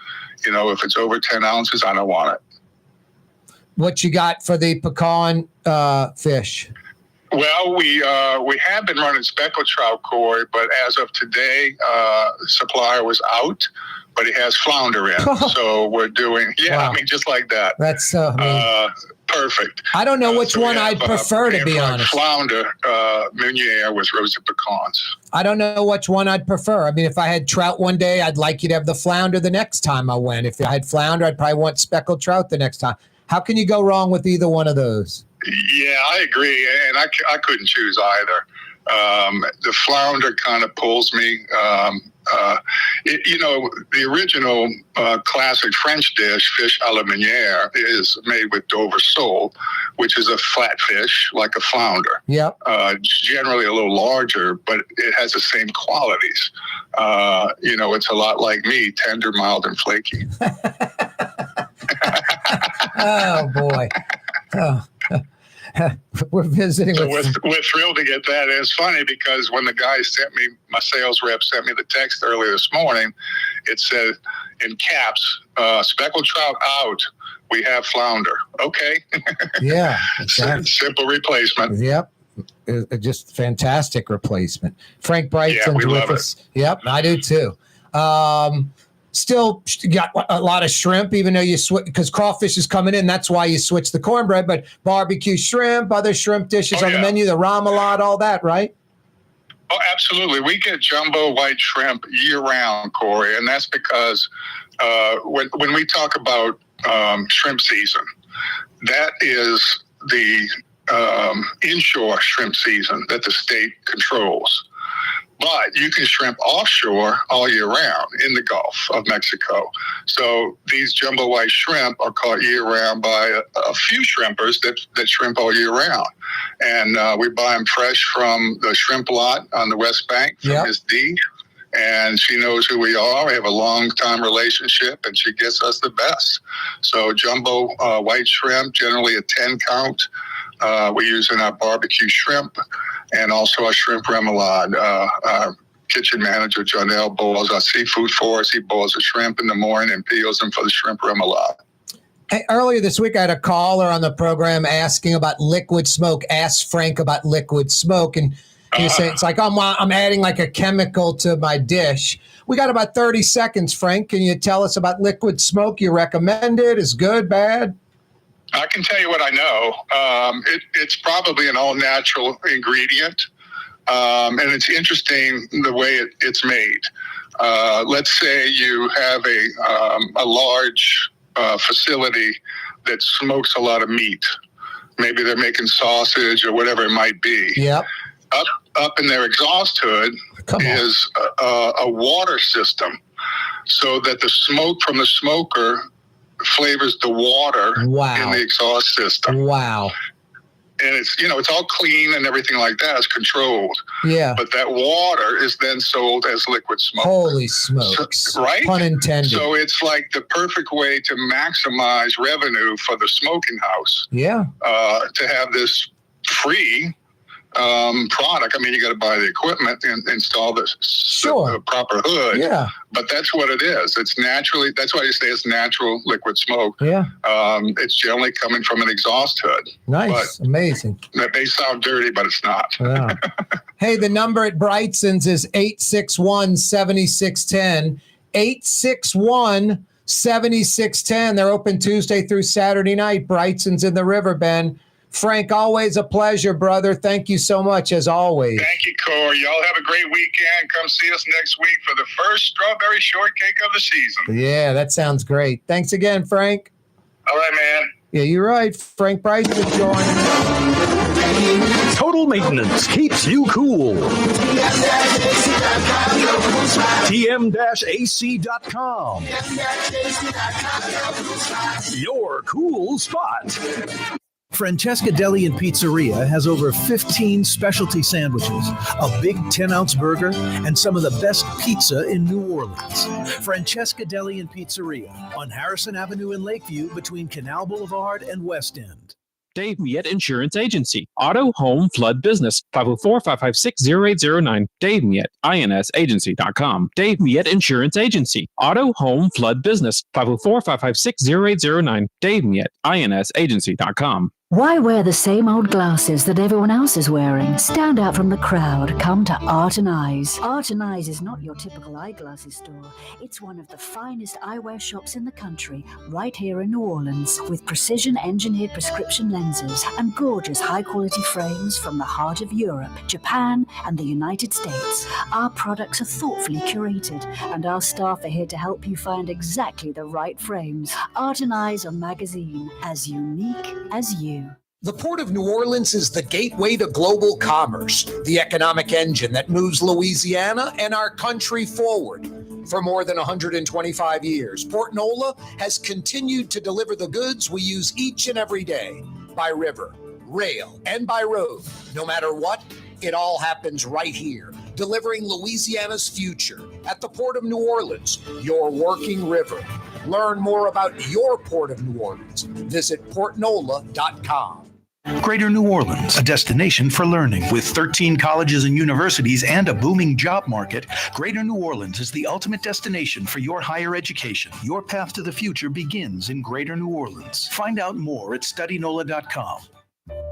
If it's over 10 ounces, I don't want it. What you got for the pecan fish? Well, we have been running speckled trout, Corey, but as of today, the supplier was out, but he has flounder in. So we're doing, wow. I mean, just like that. That's perfect. I don't know which one I'd prefer, to be honest. Flounder, Meunier with roasted pecans. I don't know which one I'd prefer. I mean, if I had trout one day, I'd like you to have the flounder the next time I went. If I had flounder, I'd probably want speckled trout the next time. How can you go wrong with either one of those? Yeah, I agree, and I couldn't choose either. The flounder kind of pulls me. The original classic French dish, fish à la Meunier, is made with Dover sole, which is a flat fish like a flounder. Yep. Generally a little larger, but it has the same qualities. It's a lot like me, tender, mild, and flaky. Oh, boy. Oh. We're visiting. So we're thrilled to get that. And it's funny because when the guy my sales rep sent me the text earlier this morning, it said, in caps, speckled trout out, we have flounder. Okay. Yeah. Exactly. Simple replacement. Yep. Just fantastic replacement. Frank Brigsten's with us. Yep, I do too. Still got a lot of shrimp, even though you switch, because crawfish is coming in. That's why you switch the cornbread. But barbecue shrimp, other shrimp dishes on the menu, the remoulade, all that, right? Oh, absolutely. We get jumbo white shrimp year round, Corey, and that's because when we talk about shrimp season, that is the inshore shrimp season that the state controls. But you can shrimp offshore all year round in the Gulf of Mexico. So these jumbo white shrimp are caught year round by a few shrimpers that shrimp all year round. And we buy them fresh from the shrimp lot on the West Bank from Ms. D. And she knows who we are. We have a long-time relationship, and she gets us the best. So jumbo white shrimp, generally a 10 count. We use in our barbecue shrimp and also our shrimp remoulade. Our kitchen manager, Jonelle, boils our seafood for us. He boils the shrimp in the morning and peels them for the shrimp remoulade. Hey, earlier this week, I had a caller on the program asking about liquid smoke. Asked Frank about liquid smoke, and he was saying, it's like, I'm adding like a chemical to my dish. We got about 30 seconds, Frank. Can you tell us about liquid smoke? You recommend it? Is good, bad? I can tell you what I know. It's probably an all-natural ingredient, and it's interesting the way it's made. Let's say you have a large facility that smokes a lot of meat. Maybe they're making sausage or whatever it might be. Yep. Up in their exhaust hood is a water system, so that the smoke from the smoker flavors the water in the exhaust system. Wow. And it's all clean and everything like that is controlled. Yeah. But that water is then sold as liquid smoke. Holy smokes. So, right? Pun intended. So it's like the perfect way to maximize revenue for the smoking house. Yeah. To have this free product. I mean, you got to buy the equipment and install the proper hood. Yeah. But that's what it is. It's naturally, that's why you say it's natural liquid smoke. Yeah. It's generally coming from an exhaust hood. Nice. But amazing. That may sound dirty, but it's not. Yeah. Hey, the number at Brigsten's is 861-7610. 861-7610. They're open Tuesday through Saturday night. Brigsten's in the Riverbend. Frank, always a pleasure, brother. Thank you so much, as always. Thank you, Corey. Y'all have a great weekend. Come see us next week for the first strawberry shortcake of the season. Yeah, that sounds great. Thanks again, Frank. All right, man. Yeah, you're right. Frank Brigsten is joining. Total maintenance keeps you cool. TM-AC.com. Your cool spot. Francesca Deli and Pizzeria has over 15 specialty sandwiches, a big 10-ounce burger, and some of the best pizza in New Orleans. Francesca Deli and Pizzeria on Harrison Avenue in Lakeview between Canal Boulevard and West End. Dave Miette Insurance Agency. Auto, home, flood, business. 504-556-0809. Dave Miette, INSagency.com. Dave Miette Insurance Agency. Auto, home, flood, business. 504-556-0809. Dave Miette, INSagency.com. Why wear the same old glasses that everyone else is wearing? Stand out from the crowd. Come to Art and Eyes. Art and Eyes is not your typical eyeglasses store. It's one of the finest eyewear shops in the country, right here in New Orleans, with precision-engineered prescription lenses and gorgeous high-quality frames from the heart of Europe, Japan, and the United States. Our products are thoughtfully curated, and our staff are here to help you find exactly the right frames. Art and Eyes are magazine, as unique as you. The Port of New Orleans is the gateway to global commerce, the economic engine that moves Louisiana and our country forward. For more than 125 years, Port Nola has continued to deliver the goods we use each and every day, by river, rail, and by road. No matter what, it all happens right here, delivering Louisiana's future at the Port of New Orleans, your working river. Learn more about your Port of New Orleans. Visit portnola.com. Greater New Orleans, a destination for learning. With 13 colleges and universities and a booming job market, Greater New Orleans is the ultimate destination for your higher education. Your path to the future begins in Greater New Orleans. Find out more at studynola.com.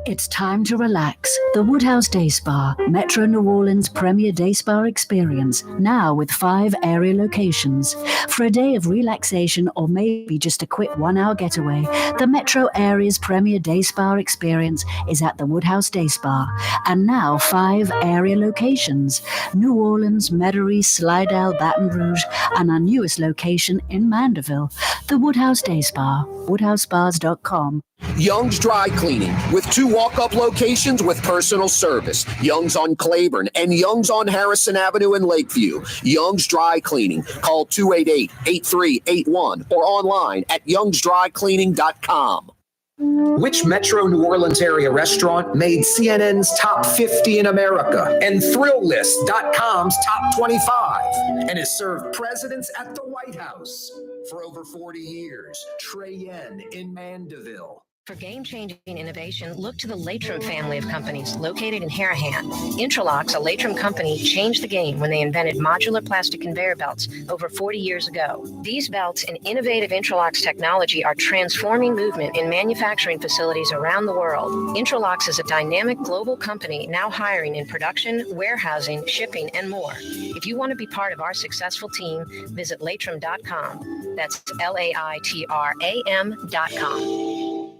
It's time to relax. The Woodhouse Day Spa, Metro New Orleans' premier day spa experience, now with 5 area locations. For a day of relaxation or maybe just a quick 1-hour getaway, the Metro area's premier day spa experience is at the Woodhouse Day Spa. And now 5 area locations: New Orleans, Metairie, Slidell, Baton Rouge, and our newest location in Mandeville. The Woodhouse Day Spa, woodhousespas.com. Young's Dry Cleaning, with 2 walk-up locations with personal service. Young's on Claiborne and Young's on Harrison Avenue in Lakeview. Young's Dry Cleaning. Call 288-8381 or online at youngsdrycleaning.com. Which Metro New Orleans area restaurant made CNN's Top 50 in America and ThrillList.com's Top 25 and has served presidents at the White House for over 40 years? Trey Yen in Mandeville. For game-changing innovation, look to the Latrim family of companies located in Harahan. Intralocks, a Latrim company, changed the game when they invented modular plastic conveyor belts over 40 years ago. These belts and innovative Intralocks technology are transforming movement in manufacturing facilities around the world. Intralocks is a dynamic global company now hiring in production, warehousing, shipping, and more. If you want to be part of our successful team, visit latrim.com. That's LAITRAM.com.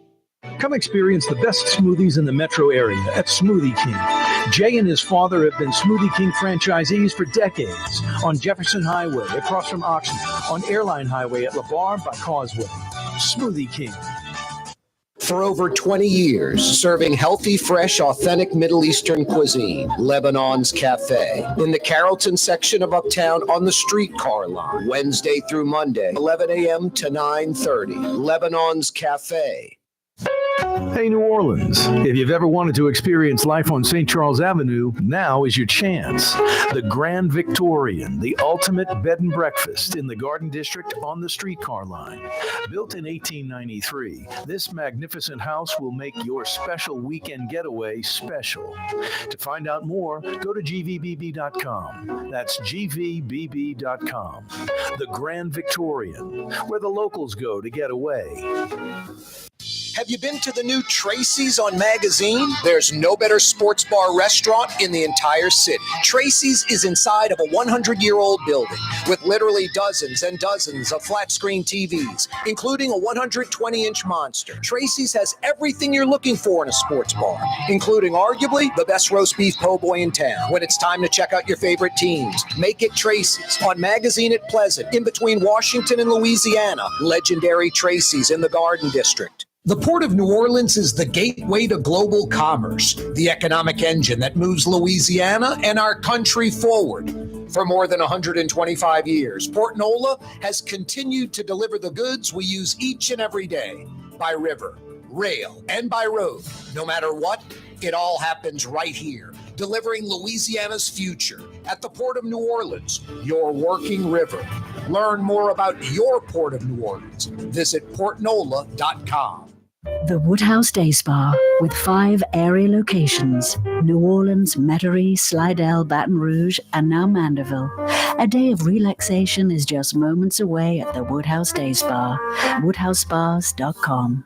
Come experience the best smoothies in the metro area at Smoothie King. Jay and his father have been Smoothie King franchisees for decades on Jefferson Highway, across from Oxnard, on Airline Highway at LeBar by Causeway. Smoothie King. For over 20 years, serving healthy, fresh, authentic Middle Eastern cuisine, Lebanon's Cafe. In the Carrollton section of Uptown on the streetcar line, Wednesday through Monday, 11 a.m. to 9:30. Lebanon's Cafe. Hey, New Orleans, if you've ever wanted to experience life on St. Charles Avenue, now is your chance. The Grand Victorian, the ultimate bed and breakfast in the Garden District on the streetcar line. Built in 1893, this magnificent house will make your special weekend getaway special. To find out more, go to gvbb.com. That's gvbb.com. The Grand Victorian, where the locals go to get away. Have you been to the new Tracy's on Magazine? There's no better sports bar restaurant in the entire city. Tracy's is inside of a 100-year-old building with literally dozens and dozens of flat-screen TVs, including a 120-inch monster. Tracy's has everything you're looking for in a sports bar, including arguably the best roast beef po' boy in town. When it's time to check out your favorite teams, make it Tracy's on Magazine at Pleasant, in between Washington and Louisiana. Legendary Tracy's in the Garden District. The Port of New Orleans is the gateway to global commerce, the economic engine that moves Louisiana and our country forward. For more than 125 years, Port Nola has continued to deliver the goods we use each and every day, by river, rail, and by road. No matter what, it all happens right here, delivering Louisiana's future at the Port of New Orleans, your working river. Learn more about your Port of New Orleans. Visit portnola.com. The Woodhouse Day Spa, with 5 area locations: New Orleans, Metairie, Slidell, Baton Rouge, and now Mandeville. A day of relaxation is just moments away at the Woodhouse Day Spa. woodhousespas.com.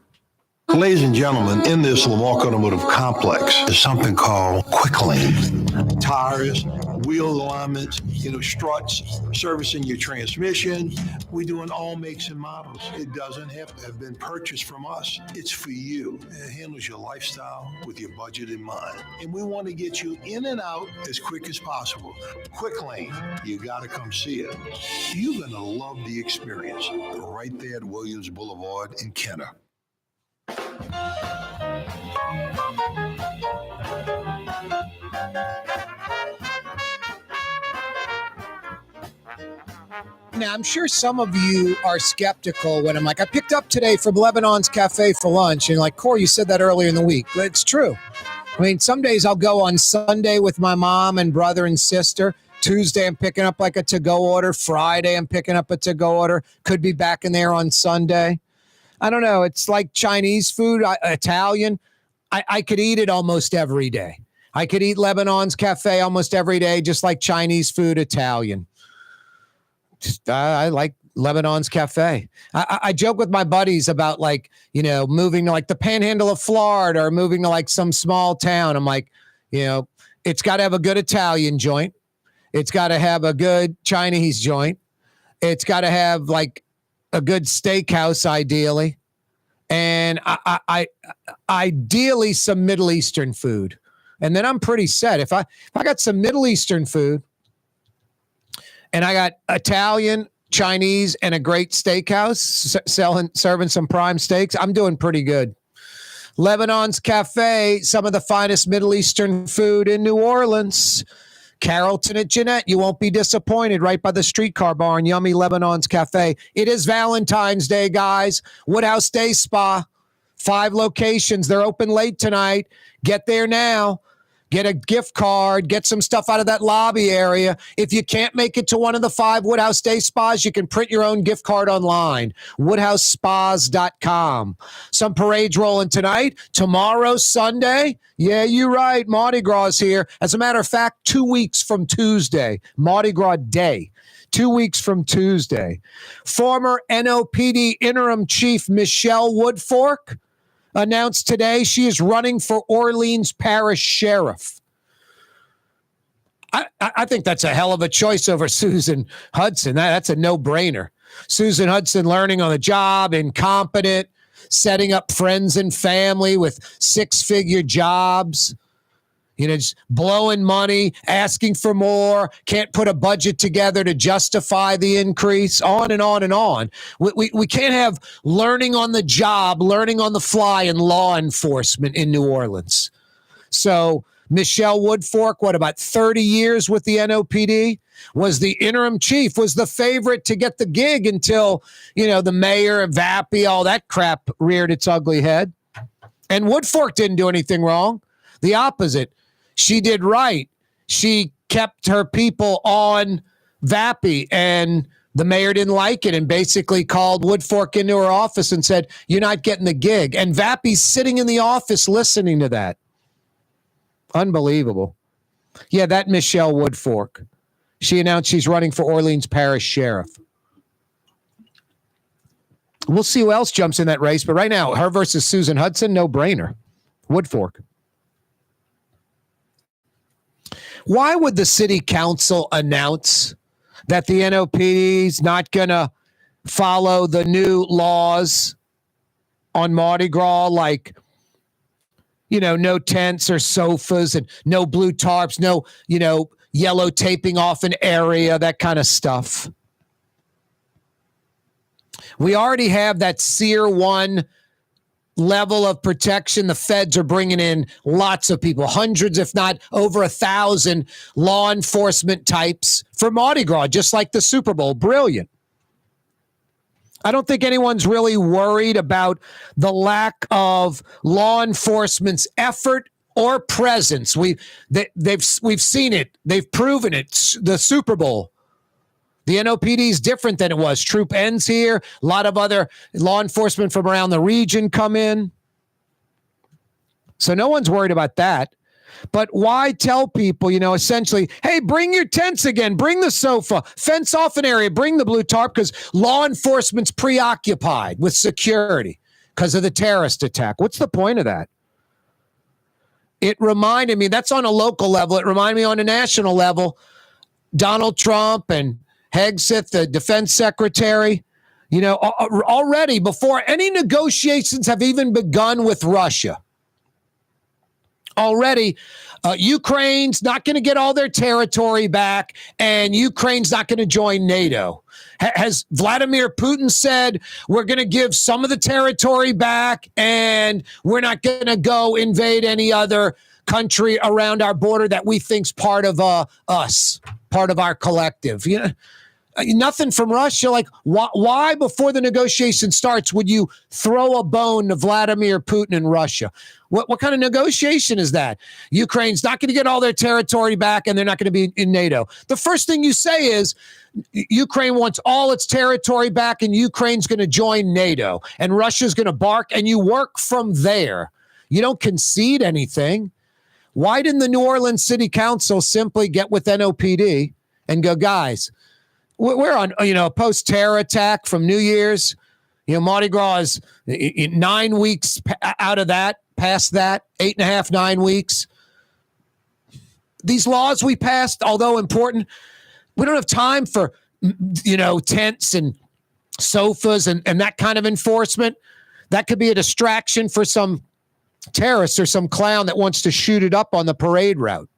Ladies and gentlemen, in this Lamar Automotive Complex is something called Quick Lane. Tires, wheel alignments, struts, servicing your transmission. We're doing all makes and models. It doesn't have to have been purchased from us. It's for you. It handles your lifestyle with your budget in mind. And we want to get you in and out as quick as possible. Quick Lane, you got to come see it. You're going to love the experience right there at Williams Boulevard in Kenner. Now, I'm sure some of you are skeptical when I'm like, I picked up today from Lebanon's Cafe for lunch. And you're like, Corey, you said that earlier in the week. But it's true. I mean, some days I'll go on Sunday with my mom and brother and sister. Tuesday, I'm picking up like a to-go order. Friday, I'm picking up a to-go order. Could be back in there on Sunday. I don't know. It's like Chinese food, Italian. I could eat it almost every day. I could eat Lebanon's Cafe almost every day, just like Chinese food, Italian. I like Lebanon's Cafe. I joke with my buddies about moving to the panhandle of Florida or moving to some small town. I'm like, it's got to have a good Italian joint. It's got to have a good Chinese joint. It's got to have a good steakhouse, ideally. And I ideally some Middle Eastern food. And then I'm pretty set. If I got some Middle Eastern food and I got Italian, Chinese, and a great steakhouse serving some prime steaks, I'm doing pretty good. Lebanon's Cafe, some of the finest Middle Eastern food in New Orleans. Carrollton at Jeanette, you won't be disappointed, right by the streetcar bar in yummy Lebanon's Cafe. It is Valentine's Day, guys. Woodhouse Day Spa, 5 locations. They're open late tonight. Get there now. Get a gift card. Get some stuff out of that lobby area. If you can't make it to one of the 5 Woodhouse Day Spas, you can print your own gift card online. WoodhouseSpas.com. Some parades rolling tonight. Tomorrow, Sunday. Yeah, you're right. Mardi Gras is here. As a matter of fact, 2 weeks from Tuesday. Mardi Gras Day. 2 weeks from Tuesday. Former NOPD interim chief Michelle Woodfork announced today she is running for Orleans Parish Sheriff. I think that's a hell of a choice over Susan Hudson. That's a no-brainer. Susan Hudson learning on the job, incompetent, setting up friends and family with 6-figure jobs, just blowing money, asking for more, can't put a budget together to justify the increase, on and on and on. We can't have learning on the job, learning on the fly in law enforcement in New Orleans. So Michelle Woodfork, about 30 years with the NOPD, was the interim chief, was the favorite to get the gig until, the mayor of Vappy, all that crap reared its ugly head. And Woodfork didn't do anything wrong. The opposite. She did right. She kept her people on Vappy, and the mayor didn't like it and basically called Woodfork into her office and said, you're not getting the gig. And Vappy's sitting in the office listening to that. Unbelievable. Yeah, that Michelle Woodfork. She announced she's running for Orleans Parish Sheriff. We'll see who else jumps in that race, but right now, her versus Susan Hudson, no brainer. Woodfork. Why would the city council announce that the NOPD is not going to follow the new laws on Mardi Gras, no tents or sofas and no blue tarps, no, yellow taping off an area, that kind of stuff? We already have that Tier 1 level of protection. The feds are bringing in lots of people, hundreds, if not over 1,000 law enforcement types for Mardi Gras, just like the Super Bowl. Brilliant. I don't think anyone's really worried about the lack of law enforcement's effort or presence. We've seen it. They've proven it. The Super Bowl. The NOPD is different than it was. Troop ends here. A lot of other law enforcement from around the region come in. So no one's worried about that. But why tell people, essentially, hey, bring your tents again, bring the sofa, fence off an area, bring the blue tarp, because law enforcement's preoccupied with security because of the terrorist attack. What's the point of that? It reminded me, that's on a local level. It reminded me on a national level, Donald Trump and Hecht, the defense secretary, already before any negotiations have even begun with Russia, already Ukraine's not going to get all their territory back, and Ukraine's not going to join NATO. Has Vladimir Putin said we're going to give some of the territory back and we're not going to go invade any other country around our border that we think's part of us, part of our collective? Nothing from Russia. Why before the negotiation starts would you throw a bone to Vladimir Putin and Russia? What kind of negotiation is that? Ukraine's not going to get all their territory back and they're not going to be in NATO. The first thing you say is Ukraine wants all its territory back and Ukraine's going to join NATO and Russia's going to bark, and you work from there. You don't concede anything. Why didn't the New Orleans City Council simply get with NOPD and go, guys, we're on, a post-terror attack from New Year's. Mardi Gras is 9 weeks out of that, past that, 8.5, 9 weeks. These laws we passed, although important, we don't have time for, tents and sofas and that kind of enforcement. That could be a distraction for some terrorist or some clown that wants to shoot it up on the parade route.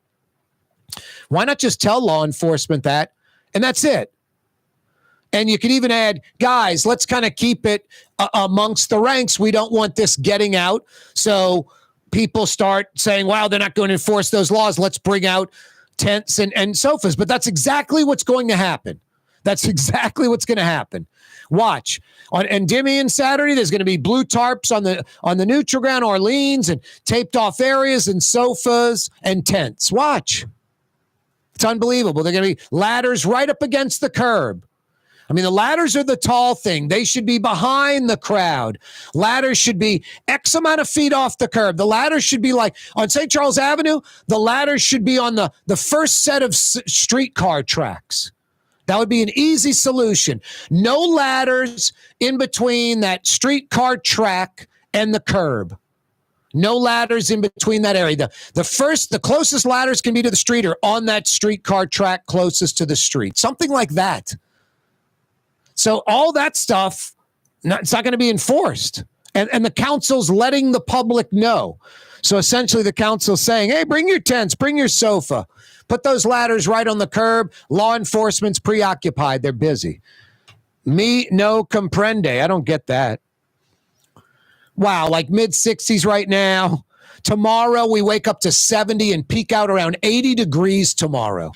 Why not just tell law enforcement that, and that's it? And you could even add, guys, let's kind of keep it amongst the ranks. We don't want this getting out. So people start saying, wow, they're not going to enforce those laws. Let's bring out tents and sofas. But that's exactly what's going to happen. That's exactly what's going to happen. Watch. On Endymion Saturday, there's going to be blue tarps on the neutral ground, Orleans, and taped off areas and sofas and tents. Watch. It's unbelievable. They're going to be ladders right up against the curb. I mean, the ladders are the tall thing. They should be behind the crowd. Ladders should be X amount of feet off the curb. The ladders should be like on St. Charles Avenue, the ladders should be on the first set of streetcar tracks. That would be an easy solution. No ladders in between that streetcar track and the curb. No ladders in between that area. The closest ladders can be to the street or on that streetcar track closest to the street. Something like that. So all that stuff, it's not going to be enforced. And the council's letting the public know. So essentially the council's saying, hey, bring your tents, bring your sofa. Put those ladders right on the curb. Law enforcement's preoccupied. They're busy. Me no comprende. I don't get that. Wow, like mid-60s right now. Tomorrow we wake up to 70 and peak out around 80 degrees tomorrow.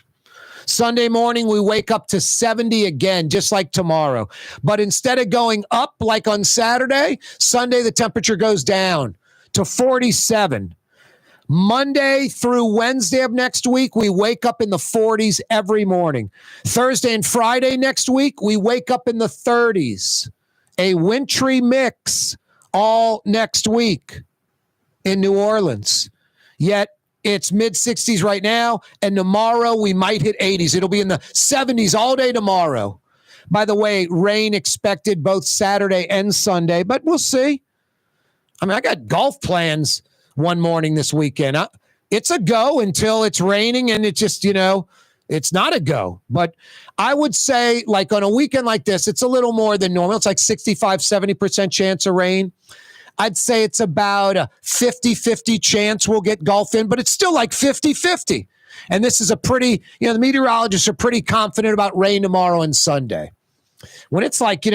Sunday morning, we wake up to 70 again, just like tomorrow. But instead of going up like on Saturday, Sunday, the temperature goes down to 47. Monday through Wednesday of next week, we wake up in the 40s every morning. Thursday and Friday next week, we wake up in the 30s. A wintry mix all next week in New Orleans. Yet, it's mid-60s right now, and tomorrow we might hit 80s. It'll be in the 70s all day tomorrow. By the way, rain expected both Saturday and Sunday, but we'll see. I mean, I got golf plans one morning this weekend. It's a go until it's raining, and it just, it's not a go. But I would say, like on a weekend like this, it's a little more than normal. It's like 65, 70% chance of rain. I'd say it's about a 50-50 chance we'll get golf in, but it's still like 50-50. And this is a pretty, the meteorologists are pretty confident about rain tomorrow and Sunday. When it's like,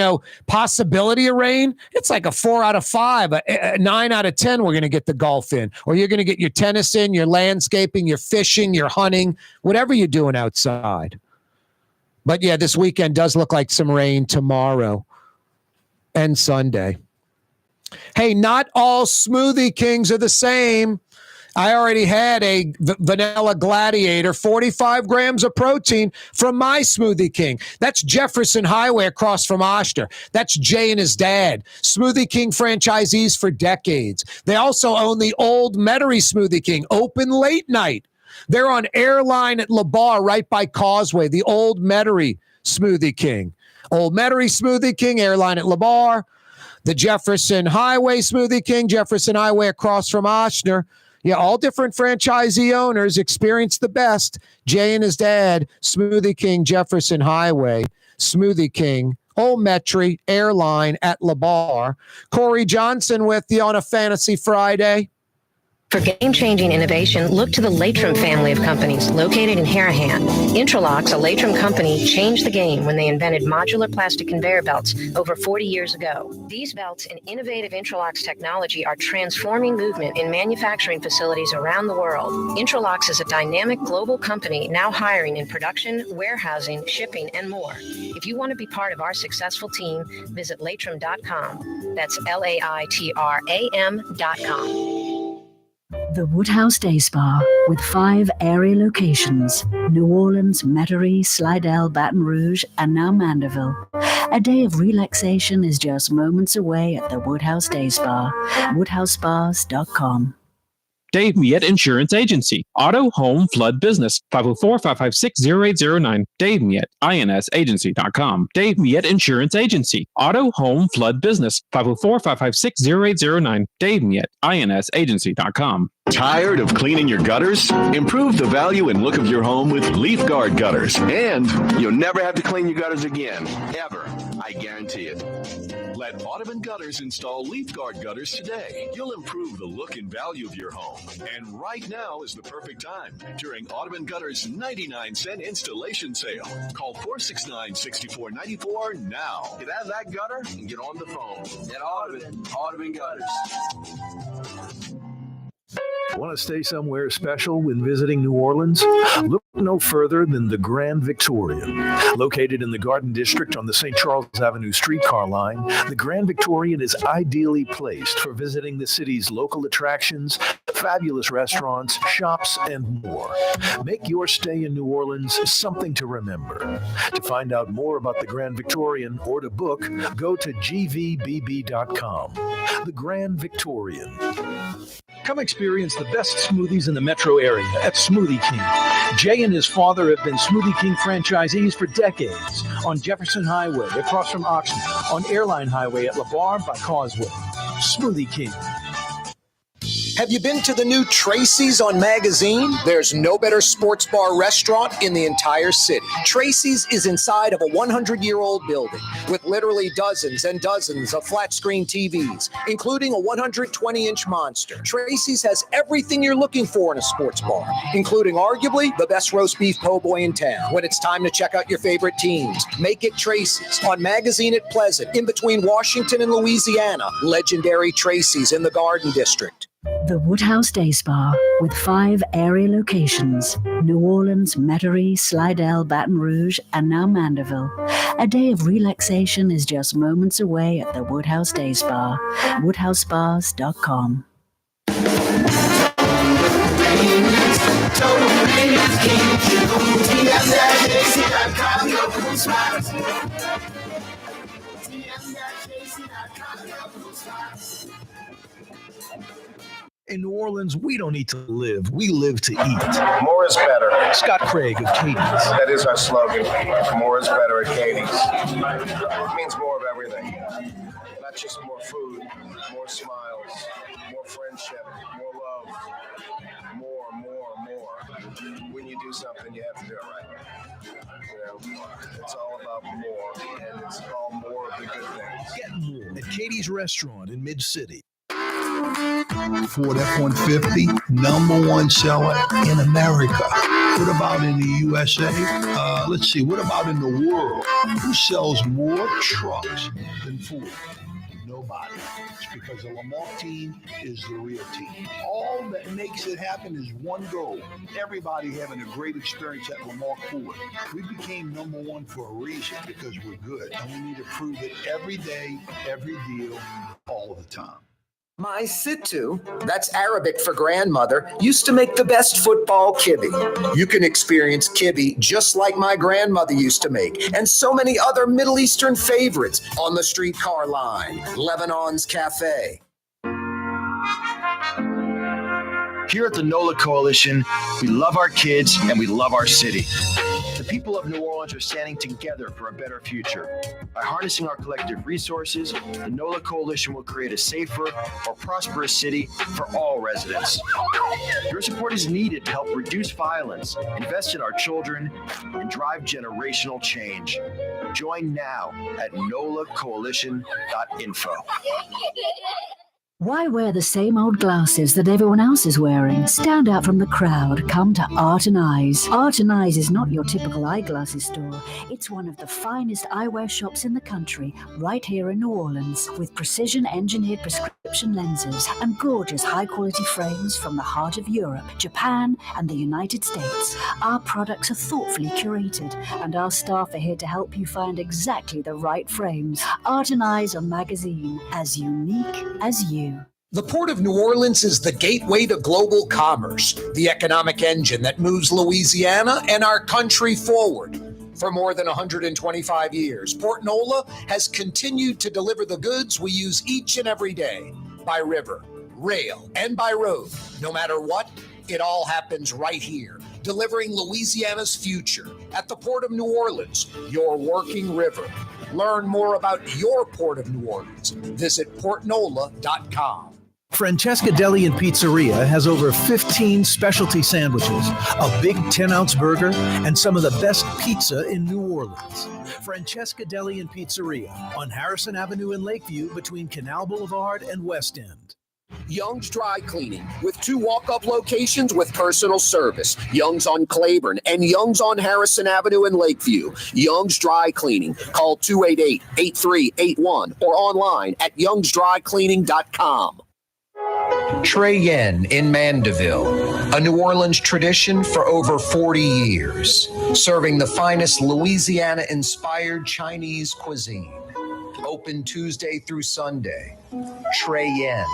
possibility of rain, it's like a 4 out of 5, a 9 out of 10 we're going to get the golf in. Or you're going to get your tennis in, your landscaping, your fishing, your hunting, whatever you're doing outside. But yeah, this weekend does look like some rain tomorrow and Sunday. Hey, not all Smoothie Kings are the same. I already had a vanilla gladiator, 45 grams of protein from my Smoothie King. That's Jefferson Highway across from Oshner. That's Jay and his dad. Smoothie King franchisees for decades. They also own the Old Metairie Smoothie King, open late night. They're on Airline at LeBar right by Causeway, the Old Metairie Smoothie King. Old Metairie Smoothie King, Airline at LeBar. The Jefferson Highway Smoothie King, Jefferson Highway across from Oshner. Yeah, all different franchisee owners experience the best. Jay and his dad, Smoothie King, Jefferson Highway, Smoothie King, Old Metairie, Airline at LeBar. Corey Johnson with you on a Fantasy Friday. For game-changing innovation, look to the Latrim family of companies located in Harahan. Intralocks, a Latrim company, changed the game when they invented modular plastic conveyor belts over 40 years ago. These belts and innovative Intralocks technology are transforming movement in manufacturing facilities around the world. Intralocks is a dynamic global company now hiring in production, warehousing, shipping, and more. If you want to be part of our successful team, visit Latrim.com. That's LAITRAM.com. The Woodhouse Day Spa, with 5 area locations: New Orleans, Metairie, Slidell, Baton Rouge, and now Mandeville. A day of relaxation is just moments away at the Woodhouse Day Spa. WoodhouseSpas.com. Dave Miette Insurance Agency. Auto, home, flood, business. 504-556-0809. Dave Miette, INSagency.com. Dave Miette Insurance Agency. Auto, home, flood, business. 504-556-0809. Dave Miette, INSagency.com. Tired of cleaning your gutters? Improve the value and look of your home with Leaf Guard gutters. And you'll never have to clean your gutters again. Ever. I guarantee it. Let Audubon Gutters install Leaf Guard gutters today. You'll improve the look and value of your home. And right now is the perfect time during Audubon Gutters' 99-cent installation sale. Call 469-6494 now. Get out of that gutter and get on the phone. At Audubon Gutters. Want to stay somewhere special when visiting New Orleans? Look no further than the Grand Victorian. Located in the Garden District on the St. Charles Avenue streetcar line, the Grand Victorian is ideally placed for visiting the city's local attractions, fabulous restaurants, shops, and more. Make your stay in New Orleans something to remember. To find out more about the Grand Victorian or to book, go to gvbb.com. The Grand Victorian. Come experience the best smoothies in the metro area at Smoothie King. Jay and his father have been Smoothie King franchisees for decades on Jefferson Highway across from Oxnard, on Airline Highway at LeBar by Causeway. Smoothie King. Have you been to the new Tracy's on Magazine? There's no better sports bar restaurant in the entire city. Tracy's is inside of a 100-year-old building with literally dozens and dozens of flat-screen TVs, including a 120-inch monster. Tracy's has everything you're looking for in a sports bar, including arguably the best roast beef po' boy in town. When it's time to check out your favorite teams, make it Tracy's on Magazine at Pleasant, in between Washington and Louisiana. Legendary Tracy's in the Garden District. The Woodhouse Day Spa, with 5 area locations: New Orleans, Metairie, Slidell, Baton Rouge, and now Mandeville. A day of relaxation is just moments away at the Woodhouse Day Spa. WoodhouseSpas.com. In New Orleans, we don't eat to live. We live to eat. More is better. Scott Craig of Katie's. That is our slogan. More is better at Katie's. It means more of everything. Not just more food, more smiles, more friendship, more love, more. When you do something, you have to do it right. You know, it's all about more, and it's all more of the good things. Get more at Katie's Restaurant in Mid-City. Ford F-150, #1 seller in America. What about in the USA? Let's see, what about in the world? Who sells more trucks than Ford? Nobody. It's because the Lamar team is the real team. All that makes it happen is one goal. Everybody having a great experience at Lamar Ford. We became #1 for a reason, because we're good. And we need to prove it every day, every deal, all the time. My Sittu, that's Arabic for grandmother, used to make the best football kibbe. You can experience kibbe just like my grandmother used to make, and so many other Middle Eastern favorites on the streetcar line. Lebanon's Cafe. Here at the NOLA Coalition, we love our kids and we love our city. The people of New Orleans are standing together for a better future. By harnessing our collective resources, the NOLA Coalition will create a safer, more prosperous city for all residents. Your support is needed to help reduce violence, invest in our children, and drive generational change. Join now at nolacoalition.info. Why wear the same old glasses that everyone else is wearing? Stand out from the crowd. Come to Art and Eyes. Art and Eyes is not your typical eyeglasses store. It's one of the finest eyewear shops in the country, right here in New Orleans, with precision-engineered prescription lenses and gorgeous high-quality frames from the heart of Europe, Japan, and the United States. Our products are thoughtfully curated, and our staff are here to help you find exactly the right frames. Art and Eyes on Magazine, as unique as you. The Port of New Orleans is the gateway to global commerce, the economic engine that moves Louisiana and our country forward. For more than 125 years, Port Nola has continued to deliver the goods we use each and every day by river, rail, and by road. No matter what, it all happens right here, delivering Louisiana's future at the Port of New Orleans, your working river. Learn more about your Port of New Orleans. Visit portnola.com. Francesca Deli and Pizzeria has over 15 specialty sandwiches, a big 10-ounce burger, and some of the best pizza in New Orleans. Francesca Deli and Pizzeria on Harrison Avenue in Lakeview between Canal Boulevard and West End. Young's Dry Cleaning, with 2 walk-up locations with personal service. Young's on Claiborne and Young's on Harrison Avenue in Lakeview. Young's Dry Cleaning. Call 288-8381 or online at youngsdrycleaning.com. Trey Yen in Mandeville, a New Orleans tradition for over 40 years, serving the finest Louisiana-inspired Chinese cuisine. Open Tuesday through Sunday. Trey Yen.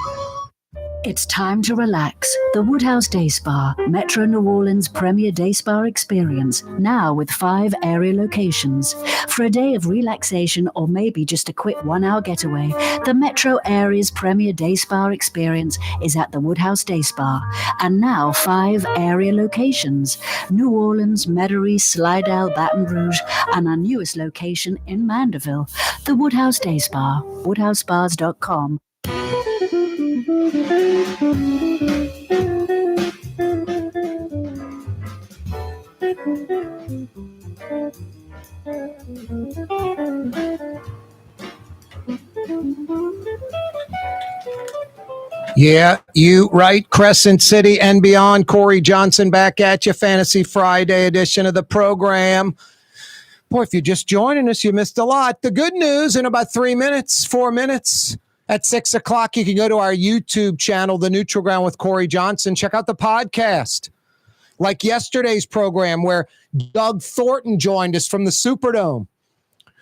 It's time to relax. The Woodhouse Day Spa, Metro New Orleans' premier day spa experience, now with 5 area locations. For a day of relaxation or maybe just a quick 1-hour getaway, the Metro area's premier day spa experience is at the Woodhouse Day Spa. And now 5 area locations: New Orleans, Metairie, Slidell, Baton Rouge, and our newest location in Mandeville. The Woodhouse Day Spa, woodhousespas.com. Yeah, you right. Crescent City and beyond. Corey Johnson back at you. Fantasy Friday edition of the program. Boy, if you're just joining us, you missed a lot. The good news, in about 4 minutes, at 6 o'clock, you can go to our YouTube channel, The Neutral Ground with Corey Johnson. Check out the podcast. Like yesterday's program where Doug Thornton joined us from the Superdome,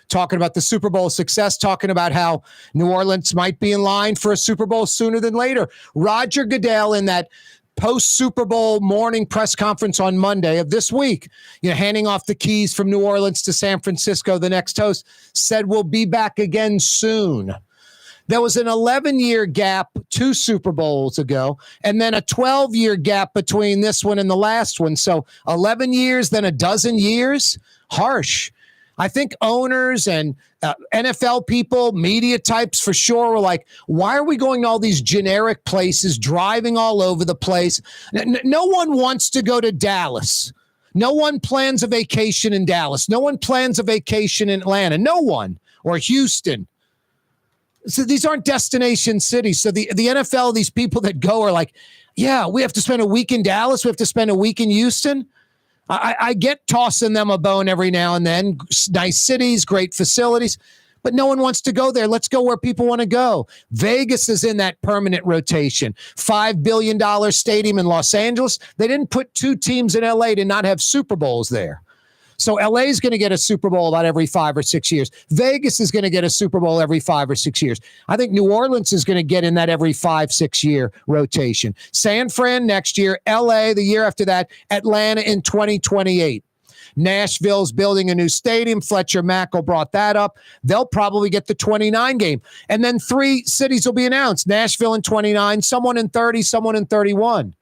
talking about the Super Bowl success, talking about how New Orleans might be in line for a Super Bowl sooner than later. Roger Goodell in that post-Super Bowl morning press conference on Monday of this week, handing off the keys from New Orleans to San Francisco, the next host, said we'll be back again soon. There was an 11-year gap 2 Super Bowls ago, and then a 12-year gap between this one and the last one. So 11 years, then a dozen years? Harsh. I think owners and NFL people, media types for sure, were like, why are we going to all these generic places, driving all over the place? No one wants to go to Dallas. No one plans a vacation in Dallas. No one plans a vacation in Atlanta. No one. Or Houston. So these aren't destination cities. So the NFL, these people that go are like, yeah, we have to spend a week in Dallas. We have to spend a week in Houston. I get tossing them a bone every now and then. Nice cities, great facilities, but no one wants to go there. Let's go where people want to go. Vegas is in that permanent rotation. $5 billion stadium in Los Angeles. They didn't put 2 teams in LA to not have Super Bowls there. So LA is going to get a Super Bowl about every 5 or 6 years. Vegas is going to get a Super Bowl every 5 or 6 years. I think New Orleans is going to get in that every 5-6 year rotation. San Fran next year, LA the year after that, Atlanta in 2028. Nashville's building a new stadium. Fletcher Mackel brought that up. They'll probably get the 29 game. And then 3 cities will be announced. Nashville in 29, someone in 30, someone in 31.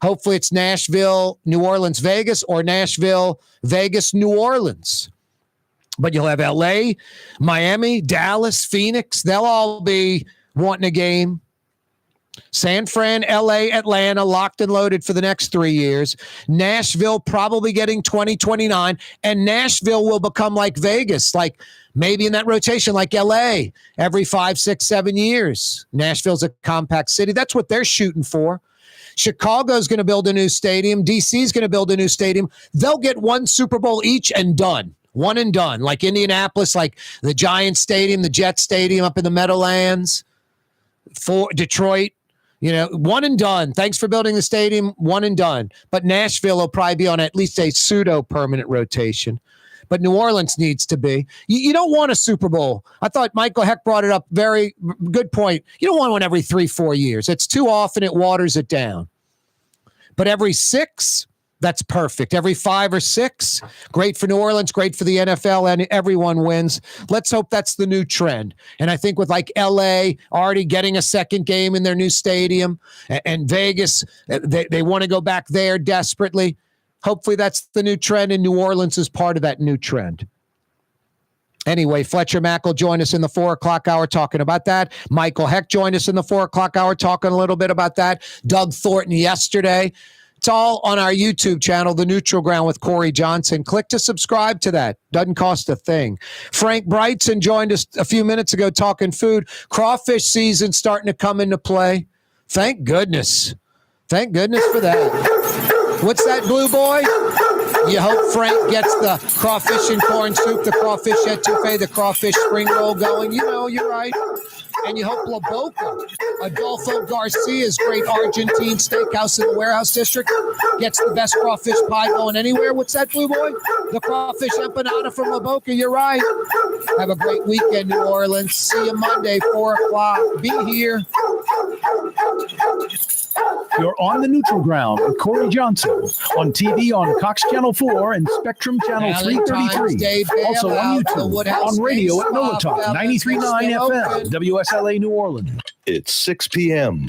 Hopefully it's Nashville, New Orleans, Vegas, or Nashville, Vegas, New Orleans. But you'll have LA, Miami, Dallas, Phoenix. They'll all be wanting a game. San Fran, LA, Atlanta, locked and loaded for the next 3 years. Nashville probably getting 2029. And Nashville will become like Vegas, like maybe in that rotation, like LA, every 5, 6, 7 years. Nashville's a compact city. That's what they're shooting for. Chicago's going to build a new stadium. DC's going to build a new stadium. They'll get 1 Super Bowl each and done. 1 and done. Like Indianapolis, like the Giants Stadium, the Jets Stadium up in the Meadowlands. For Detroit, You know, one and done. Thanks for building the stadium. One and done. But Nashville will probably be on at least a pseudo-permanent rotation. But New Orleans needs to be. You don't want a Super Bowl. I thought Michael Hecht brought it up. Very good point. You don't want one every 3-4 years. It's too often. It waters it down. But every 6, that's perfect. Every 5 or 6, great for New Orleans, great for the NFL, and everyone wins. Let's hope that's the new trend. And I think with like LA already getting a second game in their new stadium and Vegas, they want to go back there desperately. Hopefully that's the new trend, and New Orleans is part of that new trend. Anyway, Fletcher Mackel joined us in the 4 o'clock hour talking about that. Michael Hecht joined us in the 4 o'clock hour talking a little bit about that. Doug Thornton yesterday. It's all on our YouTube channel, The Neutral Ground with Corey Johnson. Click to subscribe to that. Doesn't cost a thing. Frank Brigsten joined us a few minutes ago talking food. Crawfish season starting to come into play. Thank goodness. Thank goodness for that. What's that, Blue Boy? You hope Frank gets the crawfish and corn soup, the crawfish etouffee, the crawfish spring roll going. You know, you're right. And you hope La Boca, Adolfo Garcia's great Argentine steakhouse in the Warehouse District, gets the best crawfish pie going anywhere. What's that, Blue Boy? The crawfish empanada from La Boca. You're right. Have a great weekend, New Orleans. See you Monday, 4 o'clock. Be here. You're on the Neutral Ground with Corey Johnson on TV on Cox Channel 4 and Spectrum Channel 333. Also on YouTube, on radio at NOLA Talk 93.9 FM, WSLA New Orleans. It's 6 p.m.